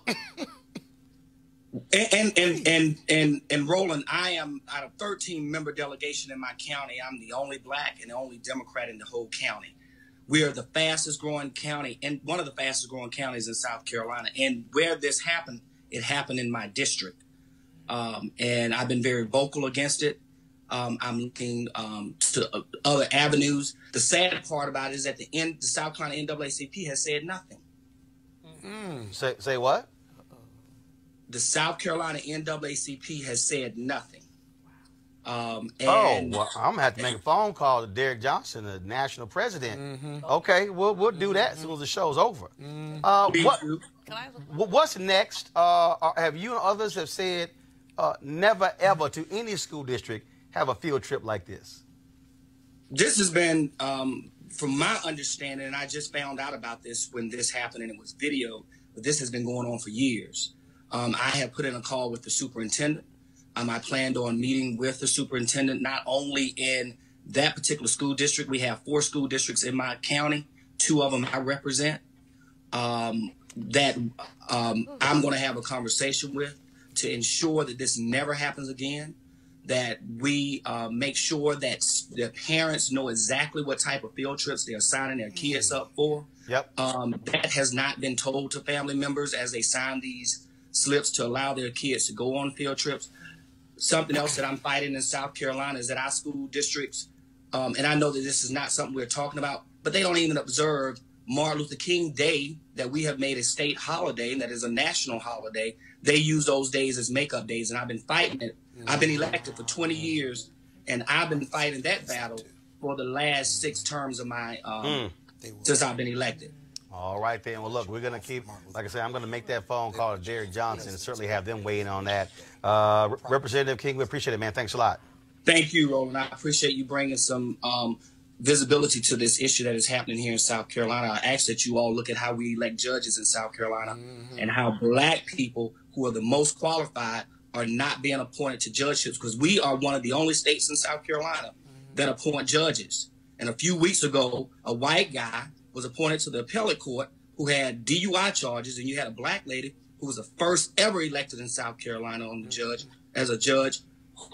And Roland, I am out of 13-member delegation in my county. I'm the only black and the only Democrat in the whole county. We are the fastest growing county and one of the fastest growing counties in South Carolina. And where this happened, it happened in my district. And I've been very vocal against it. I'm looking to other avenues. The sad part about it is at the end, the South Carolina NAACP has said nothing. Say what? The South Carolina NAACP has said nothing. Well, I'm gonna have to make a phone call to Derek Johnson, the national president. Okay, we'll do that as soon as the show's over. What's next? Have you and others have said never ever to any school district have a field trip like this? This has been, from my understanding, and I just found out about this when this happened and it was video, but this has been going on for years. I have put in a call with the superintendent. I planned on meeting with the superintendent, not only in that particular school district. We have 4 school districts in my county. 2 of them I represent. I'm going to have a conversation with to ensure that this never happens again, that we make sure that the parents know exactly what type of field trips they're signing their kids up for. Yep. That has not been told to family members as they sign these slips to allow their kids to go on field trips. Something else that I'm fighting in South Carolina is that our school districts, and I know that this is not something we're talking about, but they don't even observe Martin Luther King Day that we have made a state holiday and that is a national holiday. They use those days as makeup days, and I've been fighting it. I've been elected for 20 years, and I've been fighting that battle for the last 6 terms of my since I've been elected. All right, then. Well, look, we're going to keep, like I said, I'm going to make that phone call to Derek Johnson and certainly have them weigh in on that. Representative King, we appreciate it, man. Thanks a lot. Thank you, Roland. I appreciate you bringing some visibility to this issue that is happening here in South Carolina. I ask that you all look at how we elect judges in South Carolina and how black people who are the most qualified are not being appointed to judgeships, because we are one of the only states in South Carolina that appoint judges. And a few weeks ago, a white guy was appointed to the appellate court who had DUI charges, and you had a black lady who was the first ever elected in South Carolina on the judge as a judge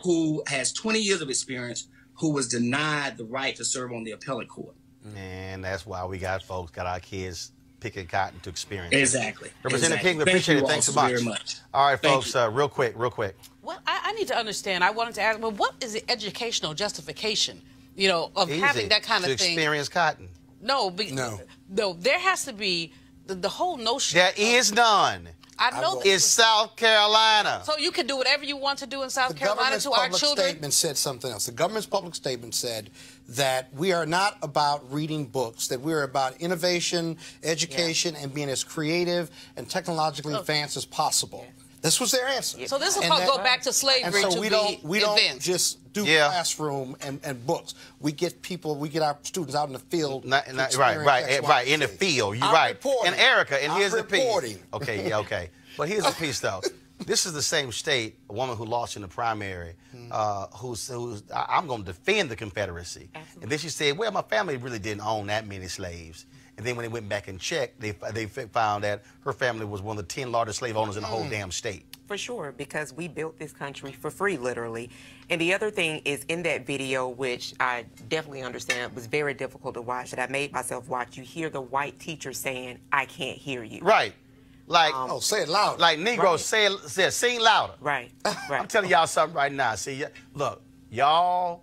who has 20 years of experience, who was denied the right to serve on the appellate court. And that's why we got our kids picking cotton to experience. Exactly. Representative King, we appreciate it. Thanks so much. Very much. All right, folks, real quick. Well, I need to understand. I wanted to ask, well, what is the educational justification, of having that kind of to thing? Experience cotton. No, there has to be the whole notion. There is none. I know it's South Carolina. So you can do whatever you want to do in South Carolina to our government's public children? statement said something else. The government's public statement said that we are not about reading books, that we're about innovation, education, and being as creative and technologically advanced as possible. This was their answer. So this will go back to slavery. And so we don't just do classroom and books. We get our students out in the field. Right, in the field. You're right. And Erica, and here's the piece. Okay, okay. But here's the piece, though. This is the same state, a woman who lost in the primary, who's I'm going to defend the Confederacy. Absolutely. And then she said, well, my family really didn't own that many slaves. And then when they went back and checked, they found that her family was one of the 10 largest slave owners in the whole damn state. For sure, because we built this country for free, literally. And the other thing is, in that video, which I definitely understand was very difficult to watch, that I made myself watch, you hear the white teacher saying, I can't hear you. Right. Like, say it louder. Like Negroes say sing louder. Right. I'm telling y'all something right now. See, look, y'all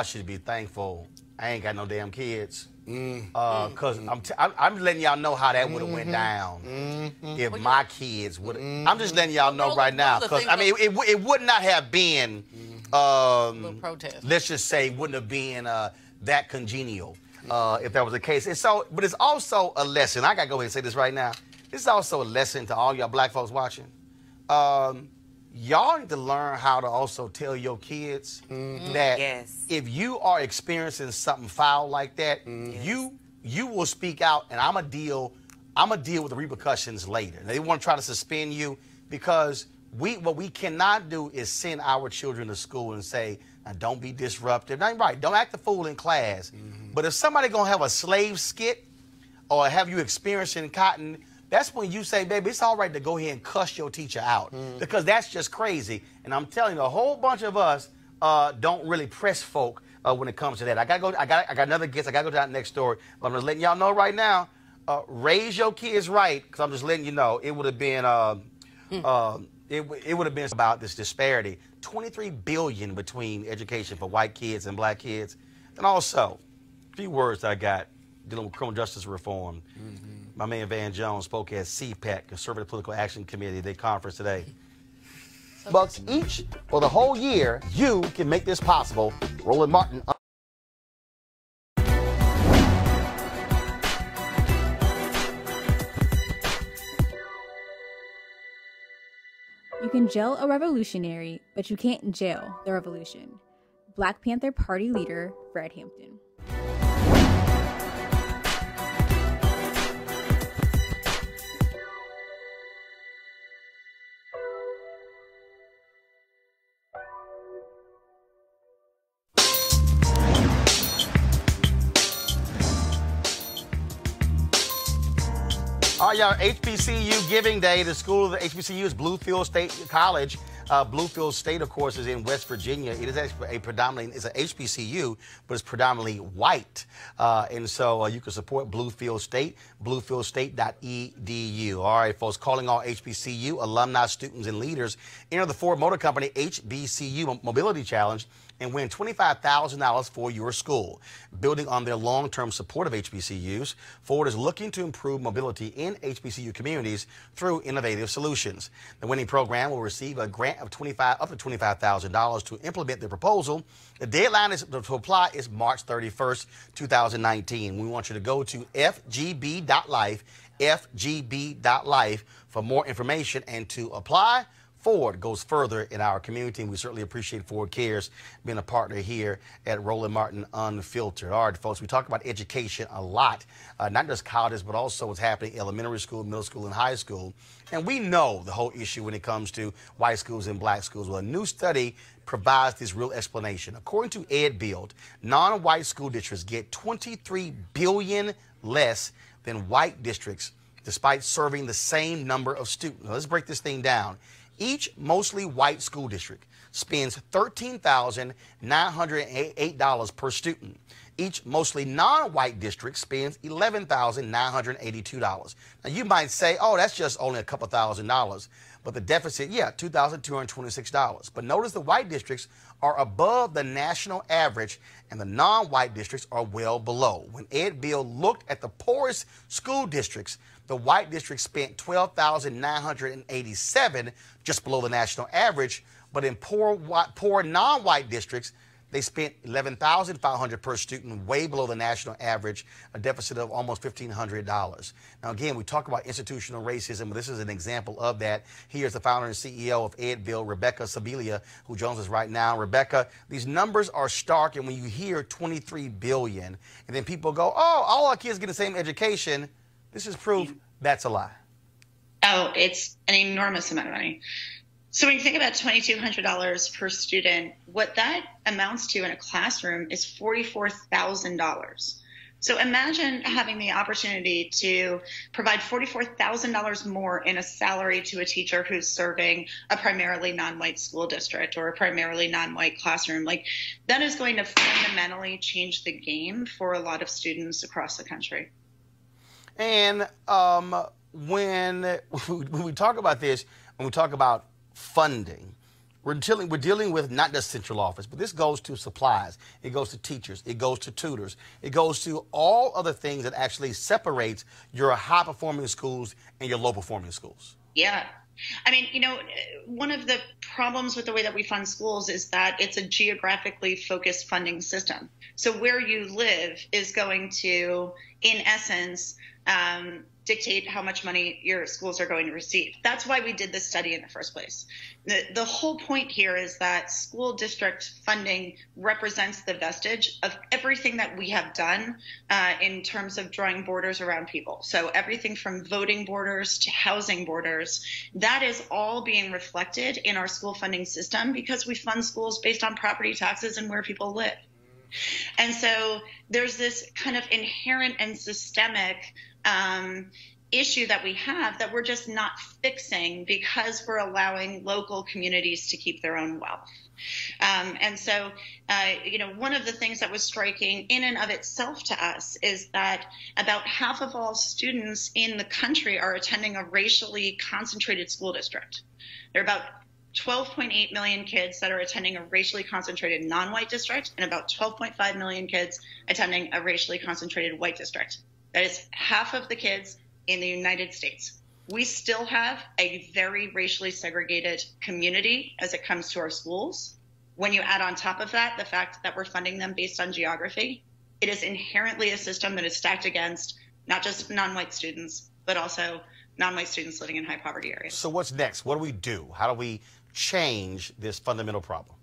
should be thankful I ain't got no damn kids. Because I'm letting y'all know how that would have went down if my kids would. I'm just letting y'all know right now, because I mean, it would not have been. Protest. Let's just say wouldn't have been that congenial if that was the case. And so, but it's also a lesson. I gotta go ahead and say this right now. It's also a lesson to all y'all black folks watching. Y'all need to learn how to also tell your kids that if you are experiencing something foul like that, you will speak out, and I'm gonna deal with the repercussions later. They want to try to suspend you because what we cannot do is send our children to school and say, now, don't be disruptive. Now, right, don't act the fool in class. But if somebody gonna have a slave skit or have you experiencing cotton, that's when you say, baby, it's all right to go ahead and cuss your teacher out because that's just crazy. And I'm telling you, a whole bunch of us don't really press folk when it comes to that. I got another guess. I gotta go to that next story. But I'm just letting y'all know right now. Raise your kids right, because I'm just letting you know it would have been it would have been about this disparity. $23 billion between education for white kids and black kids. And also, a few words I got dealing with criminal justice reform. My man Van Jones spoke at CPAC, Conservative Political Action Committee, their conference today. Bucks each for the whole year. You can make this possible. Roland Martin. You can jail a revolutionary, but you can't jail the revolution. Black Panther Party leader Fred Hampton. All right, y'all, HBCU Giving Day. The school of the HBCU is Bluefield State College. Bluefield State, of course, is in West Virginia. It is actually it's an HBCU, but it's predominantly white. And so you can support Bluefield State, bluefieldState.edu. All right, folks, calling all HBCU alumni, students, and leaders. Enter the Ford Motor Company HBCU Mobility Challenge and win $25,000 for your school. Building on their long-term support of HBCUs, Ford is looking to improve mobility in HBCU communities through innovative solutions. The winning program will receive a grant of up to $25,000 to implement their proposal. The deadline to apply is March 31st, 2019. We want you to go to FGB.Life, FGB.Life for more information and to apply. Ford goes further in our community, and we certainly appreciate Ford Cares being a partner here at Roland Martin Unfiltered. All right, folks, we talk about education a lot, not just colleges, but also what's happening in elementary school, middle school, and high school. And we know the whole issue when it comes to white schools and black schools. Well, a new study provides this real explanation. According to EdBuild, non-white school districts get $23 billion less than white districts, despite serving the same number of students. Now, let's break this thing down. Each mostly white school district spends $13,908 per student. Each mostly non-white district spends $11,982. Now, you might say, oh, that's just only a couple $1,000. But the deficit, yeah, $2,226. But notice the white districts are above the national average and the non-white districts are well below. When EdBuild looked at the poorest school districts, the white district spent $12,987, just below the national average. But in poor non-white districts, they spent $11,500 per student, way below the national average, a deficit of almost $1,500. Now, again, we talk about institutional racism, but this is an example of that. Here's the founder and CEO of EdBuild, Rebecca Sibilia, who joins us right now. Rebecca, these numbers are stark, and when you hear $23 billion, and then people go, oh, all our kids get the same education, this is proof that's a lie. Oh, it's an enormous amount of money. So when you think about $2,200 per student, what that amounts to in a classroom is $44,000. So imagine having the opportunity to provide $44,000 more in a salary to a teacher who's serving a primarily non-white school district or a primarily non-white classroom. Like, that is going to fundamentally change the game for a lot of students across the country. And when we talk about this, when we talk about funding, We're dealing with not just central office, but this goes to supplies. It goes to teachers. It goes to tutors. It goes to all other things that actually separates your high-performing schools and your low-performing schools. Yeah. I mean, you know, one of the problems with the way that we fund schools is that it's a geographically focused funding system. So where you live is going to, in essence, dictate how much money your schools are going to receive. That's why we did this study in the first place. The whole point here is that school district funding represents the vestige of everything that we have done in terms of drawing borders around people. So everything from voting borders to housing borders, that is all being reflected in our school funding system because we fund schools based on property taxes and where people live. And so there's this kind of inherent and systemic issue that we have that we're just not fixing because we're allowing local communities to keep their own wealth. And so, you know, one of the things that was striking in and of itself to us is that about half of all students in the country are attending a racially concentrated school district. There are about 12.8 million kids that are attending a racially concentrated non-white district and about 12.5 million kids attending a racially concentrated white district. That is half of the kids in the United States. We still have a very racially segregated community as it comes to our schools. When you add on top of that the fact that we're funding them based on geography, it is inherently a system that is stacked against not just non-white students, but also non-white students living in high poverty areas. So what's next? What do we do? How do we change this fundamental problem?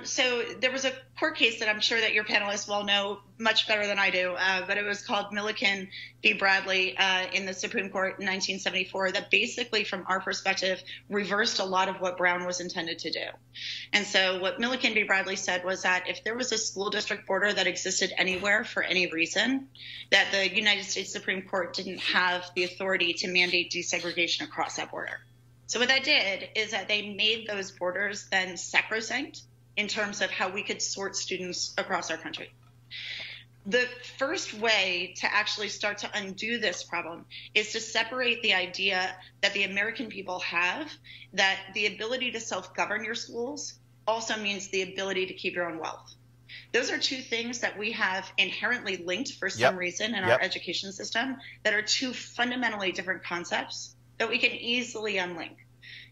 So there was a court case that I'm sure that your panelists will know much better than I do, but it was called Milliken v. Bradley in the Supreme Court in 1974 that basically, from our perspective, reversed a lot of what Brown was intended to do. And so what Milliken v. Bradley said was that if there was a school district border that existed anywhere for any reason, that the United States Supreme Court didn't have the authority to mandate desegregation across that border. So what that did is that they made those borders then sacrosanct in terms of how we could sort students across our country. The first way to actually start to undo this problem is to separate the idea that the American people have, that the ability to self-govern your schools also means the ability to keep your own wealth. Those are two things that we have inherently linked for some reason in our education system that are two fundamentally different concepts that we can easily unlink.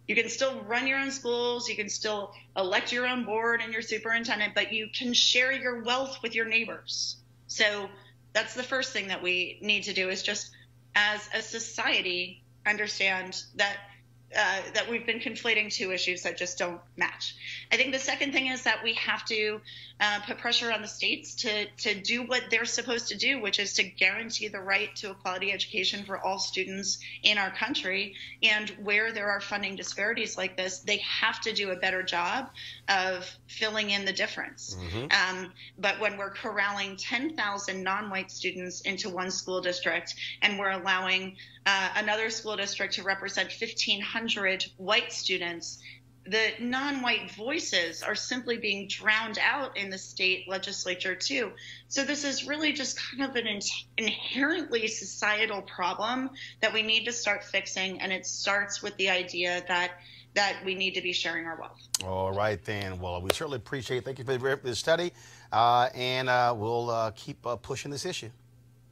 You can still run your own schools, you can still elect your own board and your superintendent, but you can share your wealth with your neighbors. So that's the first thing that we need to do, is just as a society understand that that we've been conflating two issues that just don't match. I think the second thing is that we have to put pressure on the states to do what they're supposed to do, which is to guarantee the right to a quality education for all students in our country. And where there are funding disparities like this, they have to do a better job of filling in the difference. But when we're corralling 10,000 non-white students into one school district and we're allowing another school district to represent 1,500 white students, the non-white voices are simply being drowned out in the state legislature too. So this is really just kind of an inherently societal problem that we need to start fixing, and it starts with the idea that we need to be sharing our wealth. All right, then. Well, we certainly appreciate it. Thank you for this study, and we'll keep pushing this issue.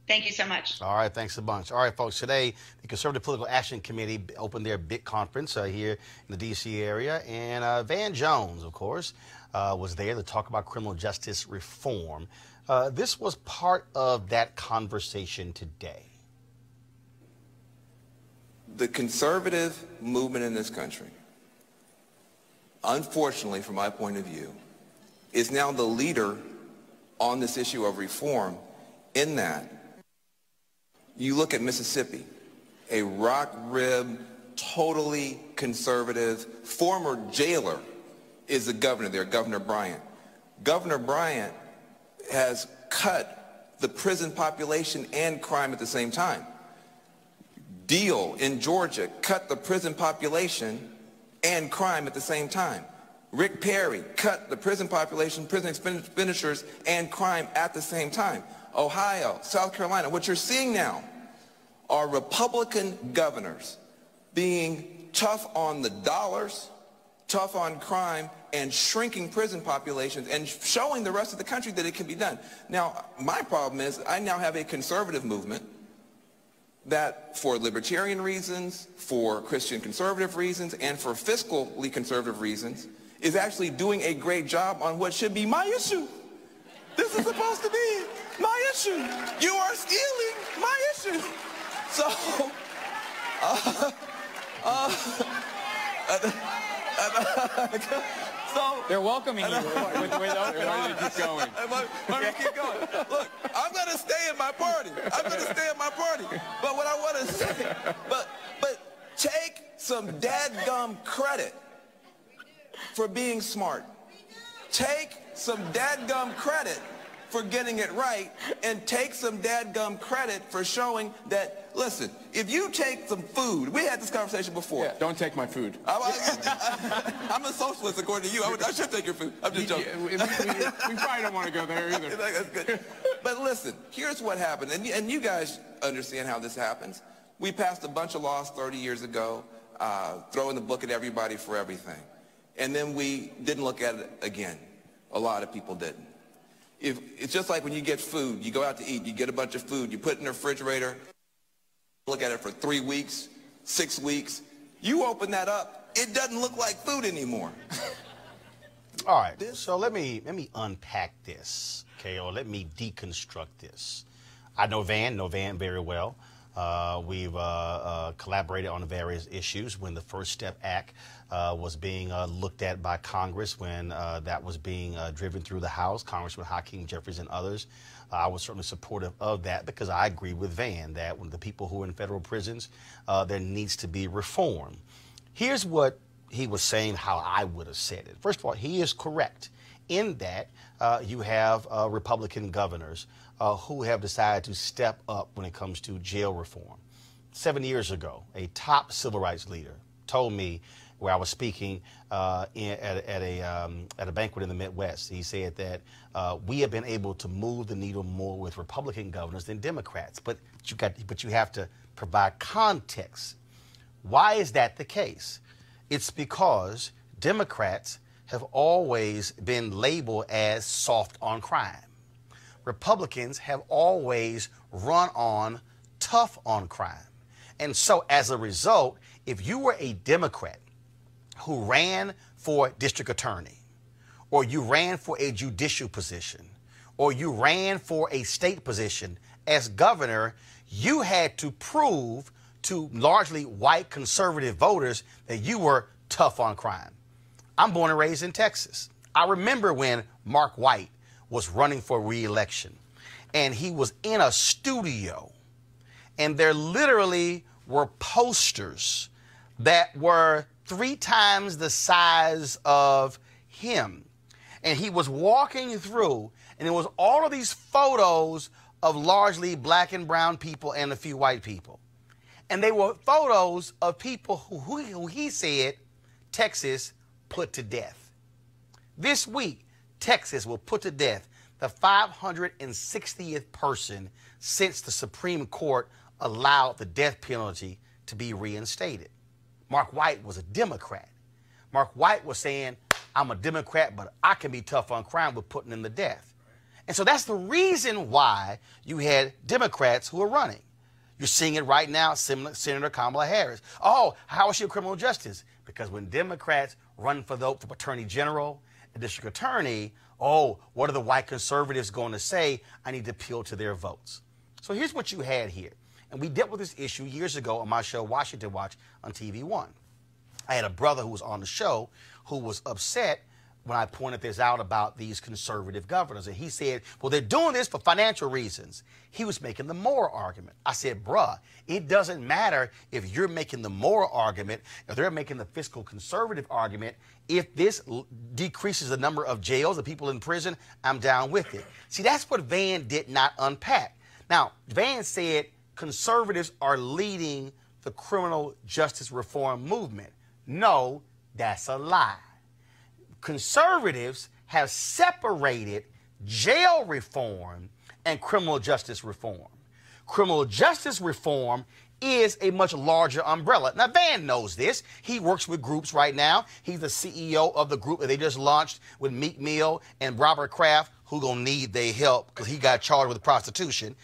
Thank you so much. All right, thanks a bunch. All right, folks, today the Conservative Political Action Committee opened their big conference here in the D.C. area, and Van Jones, of course, was there to talk about criminal justice reform. This was part of that conversation today. The conservative movement in this country, unfortunately from my point of view, is now the leader on this issue of reform, in that you look at Mississippi, a rock-ribbed, totally conservative, former jailer is the governor there, Governor Bryant. Governor Bryant has cut the prison population and crime at the same time. Deal in Georgia cut the prison population and crime at the same time. Rick Perry cut the prison population, prison expenditures, and crime at the same time. Ohio, South Carolina, what you're seeing now are Republican governors being tough on the dollars tough on crime and shrinking prison populations and showing the rest of the country that it can be done. Now, my problem is I now have a conservative movement that, for libertarian reasons, for Christian conservative reasons, and for fiscally conservative reasons, is actually doing a great job on what should be my issue. This is supposed to be my issue. You are stealing my issue. So, so they're welcoming you with open arms. Keep going. Let me keep going. Look, I'm going to stay in my party. I'm going to stay in my party. But what I want to say, but take some dadgum credit for being smart. Take some dadgum credit for getting it right, and take some dadgum credit for showing that, listen, if you take some food, we had this conversation before. Yeah, don't take my food. I'm a socialist according to you. I should take your food. I'm just joking. We probably don't want to go there either. That's good. But listen, here's what happened, and you guys understand how this happens. We passed a bunch of laws 30 years ago, throwing the book at everybody for everything. And then we didn't look at it again. A lot of people didn't. It's just like when you get food, you go out to eat, you get a bunch of food, you put it in the refrigerator, look at it for 3 weeks, 6 weeks. You open that up, it doesn't look like food anymore. All right, so let me unpack this, okay, or let me deconstruct this. I know Van very well. We've collaborated on various issues when the First Step Act was being looked at by Congress, when that was being driven through the House, Congressman Hakeem Jeffries and others. I was certainly supportive of that because I agree with Van that when the people who are in federal prisons, there needs to be reform. Here's what he was saying, how I would have said it. First of all, he is correct in that you have Republican governors who have decided to step up when it comes to jail reform. 7 years ago, a top civil rights leader told me, where I was speaking at a banquet in the Midwest, he said that we have been able to move the needle more with Republican governors than Democrats. But you have to provide context. Why is that the case? It's because Democrats have always been labeled as soft on crime. Republicans have always run on tough on crime. And so as a result, if you were a Democrat who ran for district attorney, or you ran for a judicial position, or you ran for a state position as governor, you had to prove to largely white conservative voters that you were tough on crime. I'm born and raised in Texas. I remember when Mark White was running for re-election, and he was in a studio, and there literally were posters that were 3 times the size of him. And he was walking through, and it was all of these photos of largely black and brown people and a few white people. And they were photos of people who he said Texas put to death. This week, Texas will put to death the 560th person since the Supreme Court allowed the death penalty to be reinstated. Mark White was a Democrat. Mark White was saying, I'm a Democrat, but I can be tough on crime with putting in the death. And so that's the reason why you had Democrats who are running. You're seeing it right now, Senator Kamala Harris. Oh, how is she a criminal justice? Because when Democrats run for attorney general and district attorney, oh, what are the white conservatives going to say? I need to appeal to their votes. So here's what you had here. And we dealt with this issue years ago on my show, Washington Watch, on TV One. I had a brother who was on the show who was upset when I pointed this out about these conservative governors. And he said, well, they're doing this for financial reasons. He was making the moral argument. I said, bruh, it doesn't matter if you're making the moral argument, if they're making the fiscal conservative argument. If this decreases the number of jails, the people in prison, I'm down with it. See, that's what Van did not unpack. Now, Van said conservatives are leading the criminal justice reform movement. No, that's a lie. Conservatives have separated jail reform and criminal justice reform. Criminal justice reform is a much larger umbrella. Now, Van knows this. He works with groups right now. He's the CEO of the group that they just launched with Meek Mill and Robert Kraft, who gonna need their help because he got charged with prostitution.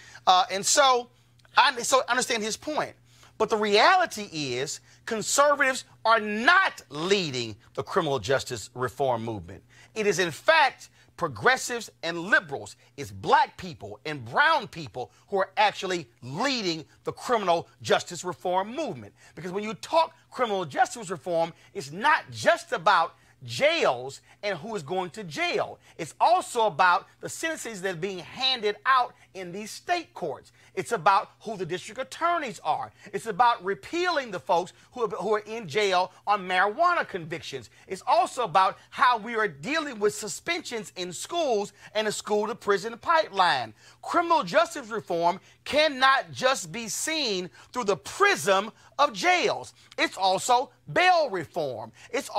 So I understand his point. But the reality is conservatives are not leading the criminal justice reform movement. It is, in fact, progressives and liberals, it's black people and brown people who are actually leading the criminal justice reform movement. Because when you talk criminal justice reform, it's not just about jails and who is going to jail. It's also about the sentences that are being handed out in these state courts. It's about who the district attorneys are. It's about repealing the folks who are in jail on marijuana convictions. It's also about how we are dealing with suspensions in schools and the school-to-prison pipeline. Criminal justice reform cannot just be seen through the prism of jails. It's also bail reform. It's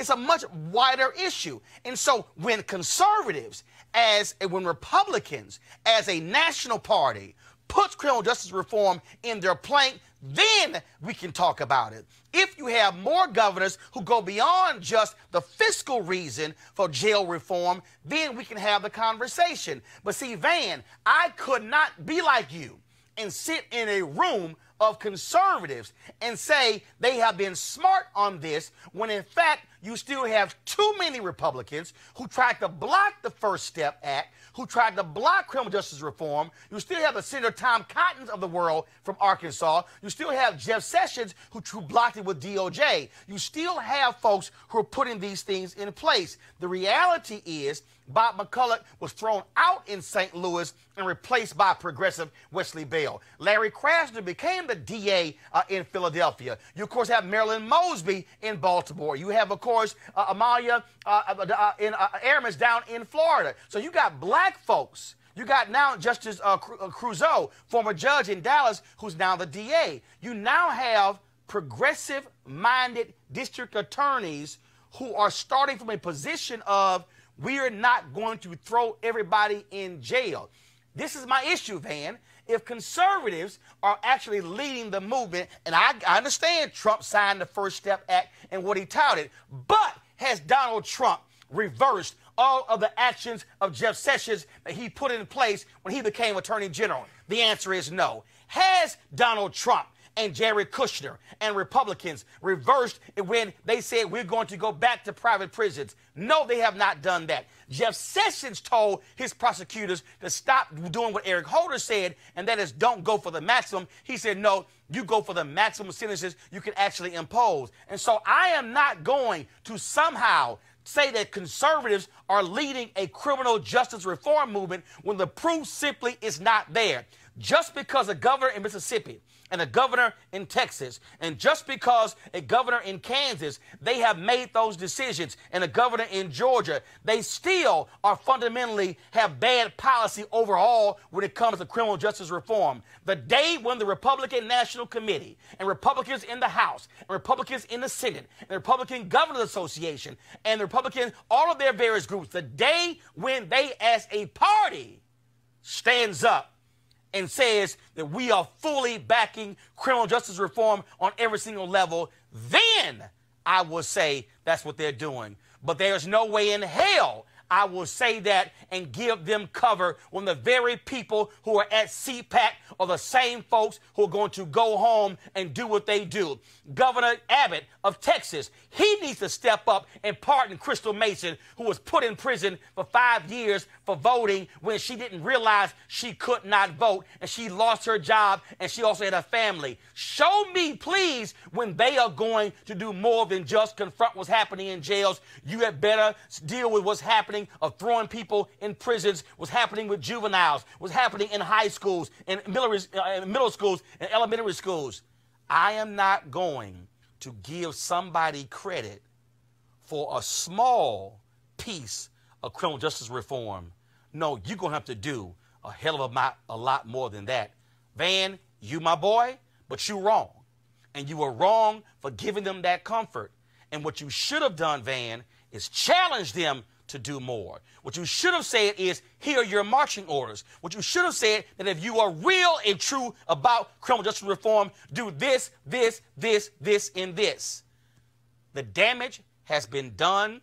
a much wider issue. And so when conservatives, when Republicans, as a national party, puts criminal justice reform in their plank, then we can talk about it. If you have more governors who go beyond just the fiscal reason for jail reform, then we can have the conversation. But see, Van, I could not be like you and sit in a room of conservatives and say they have been smart on this when in fact you still have too many Republicans who tried to block the First Step Act, who tried to block criminal justice reform. You still have the Senator Tom Cottons of the world from Arkansas. You still have Jeff Sessions who blocked it with DOJ. You still have folks who are putting these things in place. The reality is Bob McCulloch was thrown out in St. Louis and replaced by progressive Wesley Bell. Larry Krasner became the DA in Philadelphia. You, of course, have Marilyn Mosby in Baltimore. You have, of course, Amalia Airman's down in Florida. So you got black folks. You got now Justice Crusoe, former judge in Dallas, who's now the DA. You now have progressive-minded district attorneys who are starting from a position of we are not going to throw everybody in jail. This is my issue, Van. If conservatives are actually leading the movement, and I understand Trump signed the First Step Act and what he touted, but has Donald Trump reversed all of the actions of Jeff Sessions that he put in place when he became Attorney General? The answer is no. Has Donald Trump and Jared Kushner and Republicans reversed when they said we're going to go back to private prisons? No, they have not done that. Jeff Sessions told his prosecutors to stop doing what Eric Holder said, and that is don't go for the maximum. He said, no, you go for the maximum sentences you can actually impose. And so I am not going to somehow say that conservatives are leading a criminal justice reform movement when the proof simply is not there. Just because a governor in Mississippi and a governor in Texas, and just because a governor in Kansas, they have made those decisions, and a governor in Georgia, they still are fundamentally have bad policy overall when it comes to criminal justice reform. The day when the Republican National Committee and Republicans in the House and Republicans in the Senate and the Republican Governors Association and the Republican, all of their various groups, the day when they as a party stands up and says that we are fully backing criminal justice reform on every single level, then I will say that's what they're doing. But there's no way in hell I will say that and give them cover when the very people who are at CPAC are the same folks who are going to go home and do what they do. Governor Abbott of Texas, he needs to step up and pardon Crystal Mason, who was put in prison for 5 years for voting when she didn't realize she could not vote, and she lost her job, and she also had a family. Show me, please, when they are going to do more than just confront what's happening in jails. You had better deal with what's happening of throwing people in prisons, what's happening with juveniles, what's happening in high schools, and middle schools, and elementary schools. I am not going to give somebody credit for a small piece of criminal justice reform. No, you're going to have to do a hell of a lot more than that. Van, you my boy, but you're wrong. And you were wrong for giving them that comfort. And what you should have done, Van, is challenge them to do more. What you should have said is, here are your marching orders. What you should have said, that if you are real and true about criminal justice reform, do this, this, this, this, and this. The damage has been done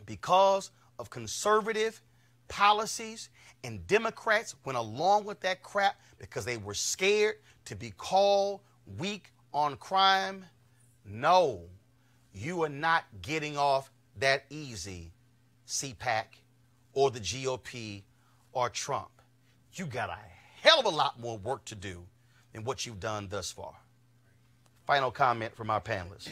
because of conservative policies, and Democrats went along with that crap because they were scared to be called weak on crime. No, you are not getting off that easy, CPAC or the GOP or Trump. You got a hell of a lot more work to do than what you've done thus far. Final comment from our panelists.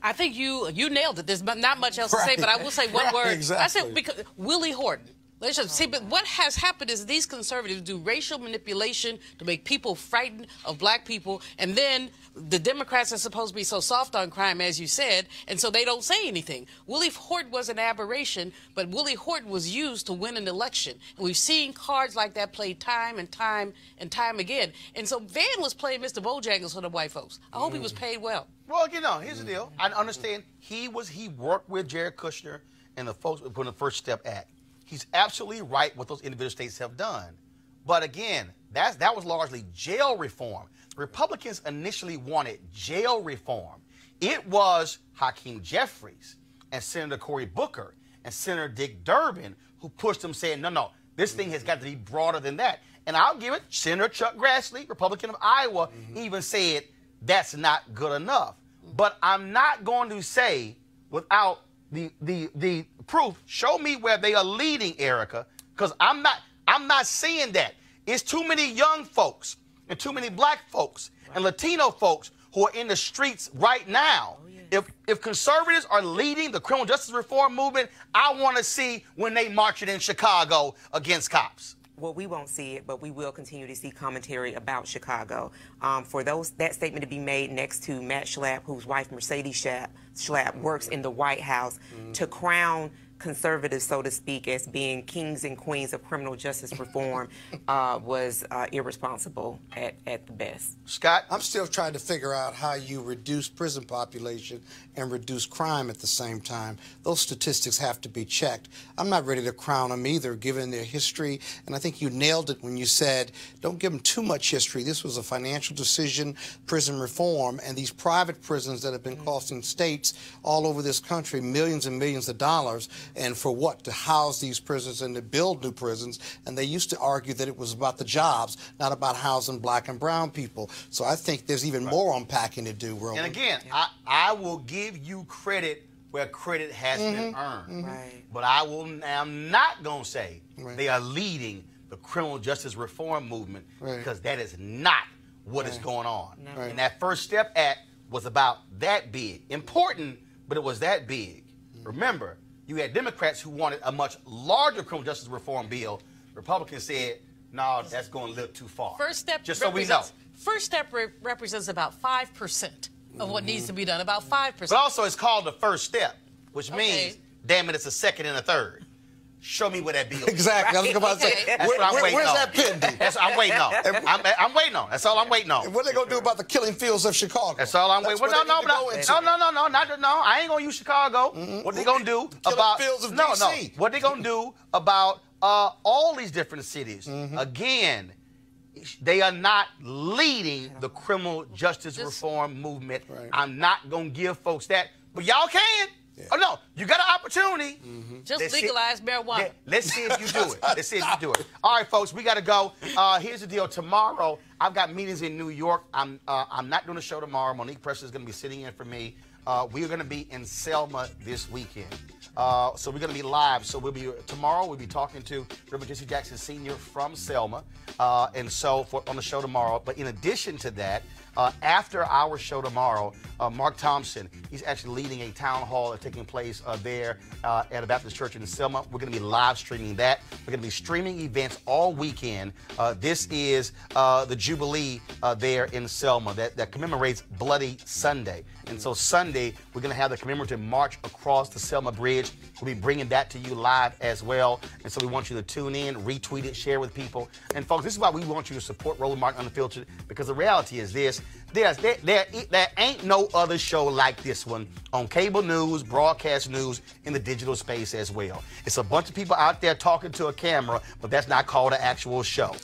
I think you nailed it. There's not much else to say, but I will say one word. Exactly. I said because Willie Horton. Let's just see, but what has happened is these conservatives do racial manipulation to make people frightened of black people, and then the Democrats are supposed to be so soft on crime, as you said, and so they don't say anything. Willie Horton was an aberration, but Willie Horton was used to win an election. And we've seen cards like that played time and time and time again. And so Van was playing Mr. Bojangles for the white folks. I hope he was paid well. Well, you know, here's the deal. I understand he worked with Jared Kushner and the folks who put in the First Step Act. He's absolutely right what those individual states have done. But again, that was largely jail reform. The Republicans initially wanted jail reform. It was Hakeem Jeffries and Senator Cory Booker and Senator Dick Durbin who pushed them, saying, no, this thing has got to be broader than that. And I'll give it, Senator Chuck Grassley, Republican of Iowa, even said that's not good enough. But I'm not going to say without the proof, show me where they are leading, Erica, because I'm not seeing that. It's too many young folks and too many black folks and Latino folks who are in the streets right now. If conservatives are leading the criminal justice reform movement, I want to see when they march it in Chicago against cops. Well, we won't see it, but we will continue to see commentary about Chicago. For that statement to be made next to Matt Schlapp, whose wife Mercedes Schlapp works in the White House, to crown conservatives, so to speak, as being kings and queens of criminal justice reform was irresponsible at the best. Scott? I'm still trying to figure out how you reduce prison population and reduce crime at the same time. Those statistics have to be checked. I'm not ready to crown them either, given their history, and I think you nailed it when you said, don't give them too much history. This was a financial decision, prison reform, and these private prisons that have been costing states all over this country millions and millions of dollars. And for what? To house these prisons and to build new prisons. And they used to argue that it was about the jobs, not about housing black and brown people. So I think there's even more unpacking to do, Roland. And again, I will give you credit where credit has been earned. But I'm not going to say they are leading the criminal justice reform movement because that is not what is going on. And that First Step Act was about that big. Important, but it was that big. Remember, you had Democrats who wanted a much larger criminal justice reform bill. Republicans said, no, that's going a little too far. First Step just so we know. First Step represents about 5% of what needs to be done, about 5%. But also it's called the first step, which means, damn it, it's a second and a third. Show me where that bill is. Exactly. I was about to say, where's that pending? That's what I'm waiting on. I'm waiting on. That's all I'm waiting on. And what are they going to do about the killing fields of Chicago? That's all I'm waiting on. No, I ain't going to use Chicago. What they going to do about fields of DC? What they going to do about all these different cities? Again, they are not leading the criminal justice reform movement. I'm not going to give folks that, but y'all can. Oh, no, you got an opportunity. Just legalize marijuana. Let's see if you do it. Let's see if you do it. All right, folks, we got to go. Here's the deal. Tomorrow, I've got meetings in New York. I'm not doing a show tomorrow. Monique Presser is going to be sitting in for me. We are going to be in Selma this weekend. So we're going to be live. So tomorrow we'll be talking to Reverend Jesse Jackson Sr. from Selma. And so on the show tomorrow. But in addition to that, after our show tomorrow, Mark Thompson, he's actually leading a town hall that's taking place there at a Baptist church in Selma. We're going to be live streaming that. We're going to be streaming events all weekend. This is the Jubilee there in Selma that commemorates Bloody Sunday. And so Sunday, Sunday, we're going to have the commemorative march across the Selma Bridge. We'll be bringing that to you live as well. And so we want you to tune in, retweet it, share with people. And folks, this is why we want you to support Roland Martin Unfiltered, because the reality is this. There ain't no other show like this one on cable news, broadcast news, in the digital space as well. It's a bunch of people out there talking to a camera, but that's not called an actual show.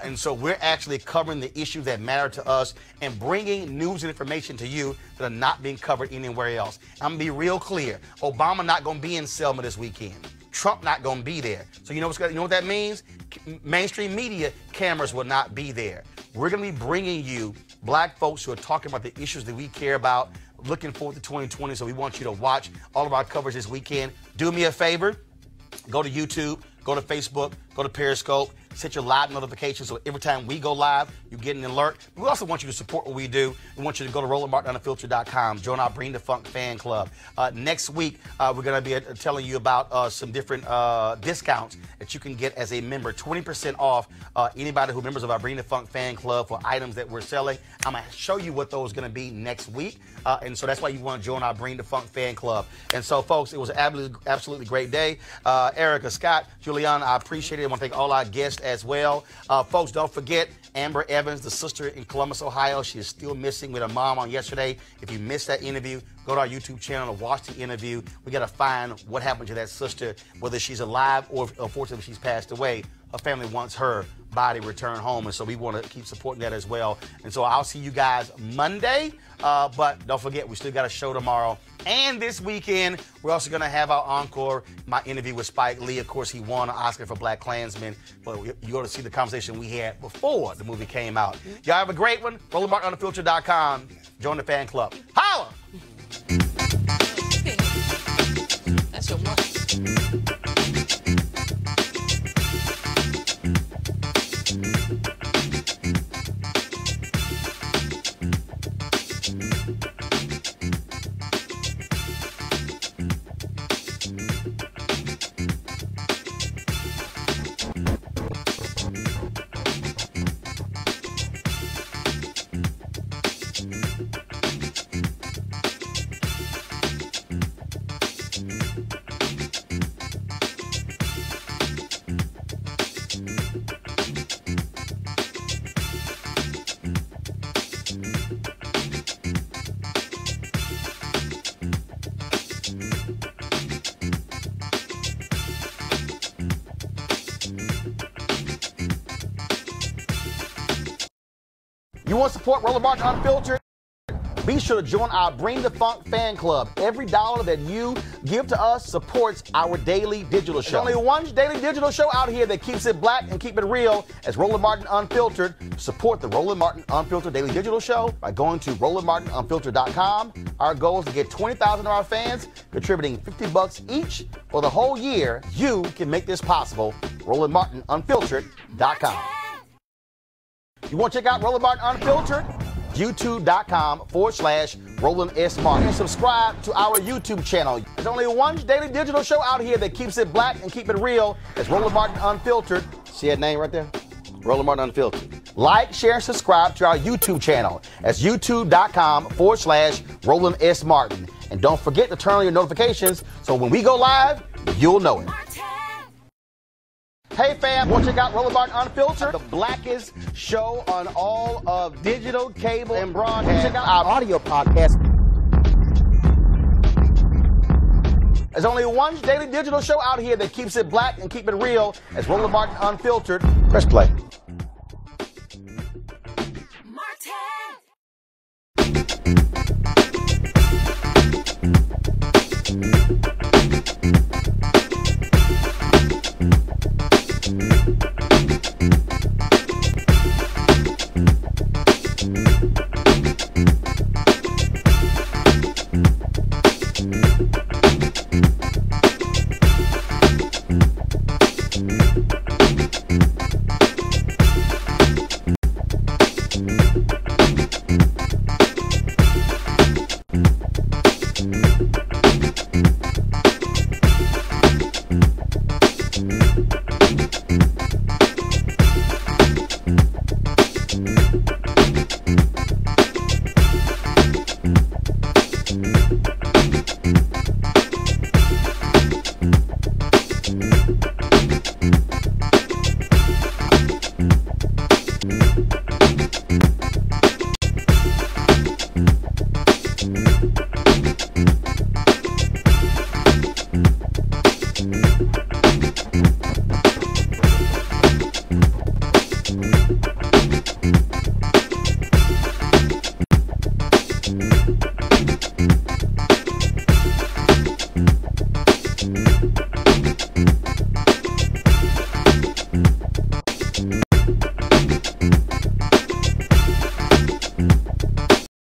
And so we're actually covering the issues that matter to us and bringing news and information to you that are not being covered anywhere else. I'm going to be real clear. Obama not going to be in Selma this weekend. Trump not going to be there. So you know what that means? Mainstream media cameras will not be there. We're going to be bringing you black folks who are talking about the issues that we care about, looking forward to 2020. So we want you to watch all of our coverage this weekend. Do me a favor. Go to YouTube, go to Facebook, go to Periscope, set your live notifications so every time we go live, you get an alert. We also want you to support what we do. We want you to go to RolandMartinUnfiltered.com, join our Bring the Funk fan club. Next week, we're going to be telling you about some different discounts that you can get as a member. 20% off anybody who members of our Bring the Funk fan club for items that we're selling. I'm going to show you what those are going to be next week. And so that's why you want to join our Bring the Funk fan club. And so, folks, it was an absolutely great day. Erica, Scott, Juliana, I appreciate it. I want to thank all our guests as well. Folks, don't forget Amber Evans, the sister in Columbus, Ohio. She is still missing with her mom on yesterday. If you missed that interview, go to our YouTube channel and watch the interview. We got to find what happened to that sister, whether she's alive or unfortunately she's passed away. Her family wants her body returned home, and so we want to keep supporting that as well. And so I'll see you guys Monday, but don't forget, we still got a show tomorrow. And this weekend, we're also going to have our encore, my interview with Spike Lee. Of course, he won an Oscar for Black Klansman, but you go to see the conversation we had before the movie came out. Y'all have a great one. RolandMartinUnfiltered.com. Join the fan club. Holla! That's your one. You want to support Roland Martin Unfiltered? Be sure to join our Bring the Funk fan club. Every dollar that you give to us supports our daily digital show. There's only one daily digital show out here that keeps it black and keep it real as Roland Martin Unfiltered. Support the Roland Martin Unfiltered daily digital show by going to RolandMartinUnfiltered.com. Our goal is to get 20,000 of our fans contributing $50 each for the whole year. You can make this possible. RolandMartinUnfiltered.com. You want to check out Roland Martin Unfiltered? YouTube.com/Roland S. Martin. And subscribe to our YouTube channel. There's only one daily digital show out here that keeps it black and keep it real. It's Roland Martin Unfiltered. See that name right there? Roland Martin Unfiltered. Like, share, and subscribe to our YouTube channel. That's YouTube.com/Roland S. Martin. And don't forget to turn on your notifications so when we go live, you'll know it. Hey fam, want to check out Roland Martin Unfiltered, the blackest show on all of digital, cable, and broadcast. Check out our audio podcast. There's only one daily digital show out here that keeps it black and keep it real. It's Roland Martin Unfiltered. Press play. Bye.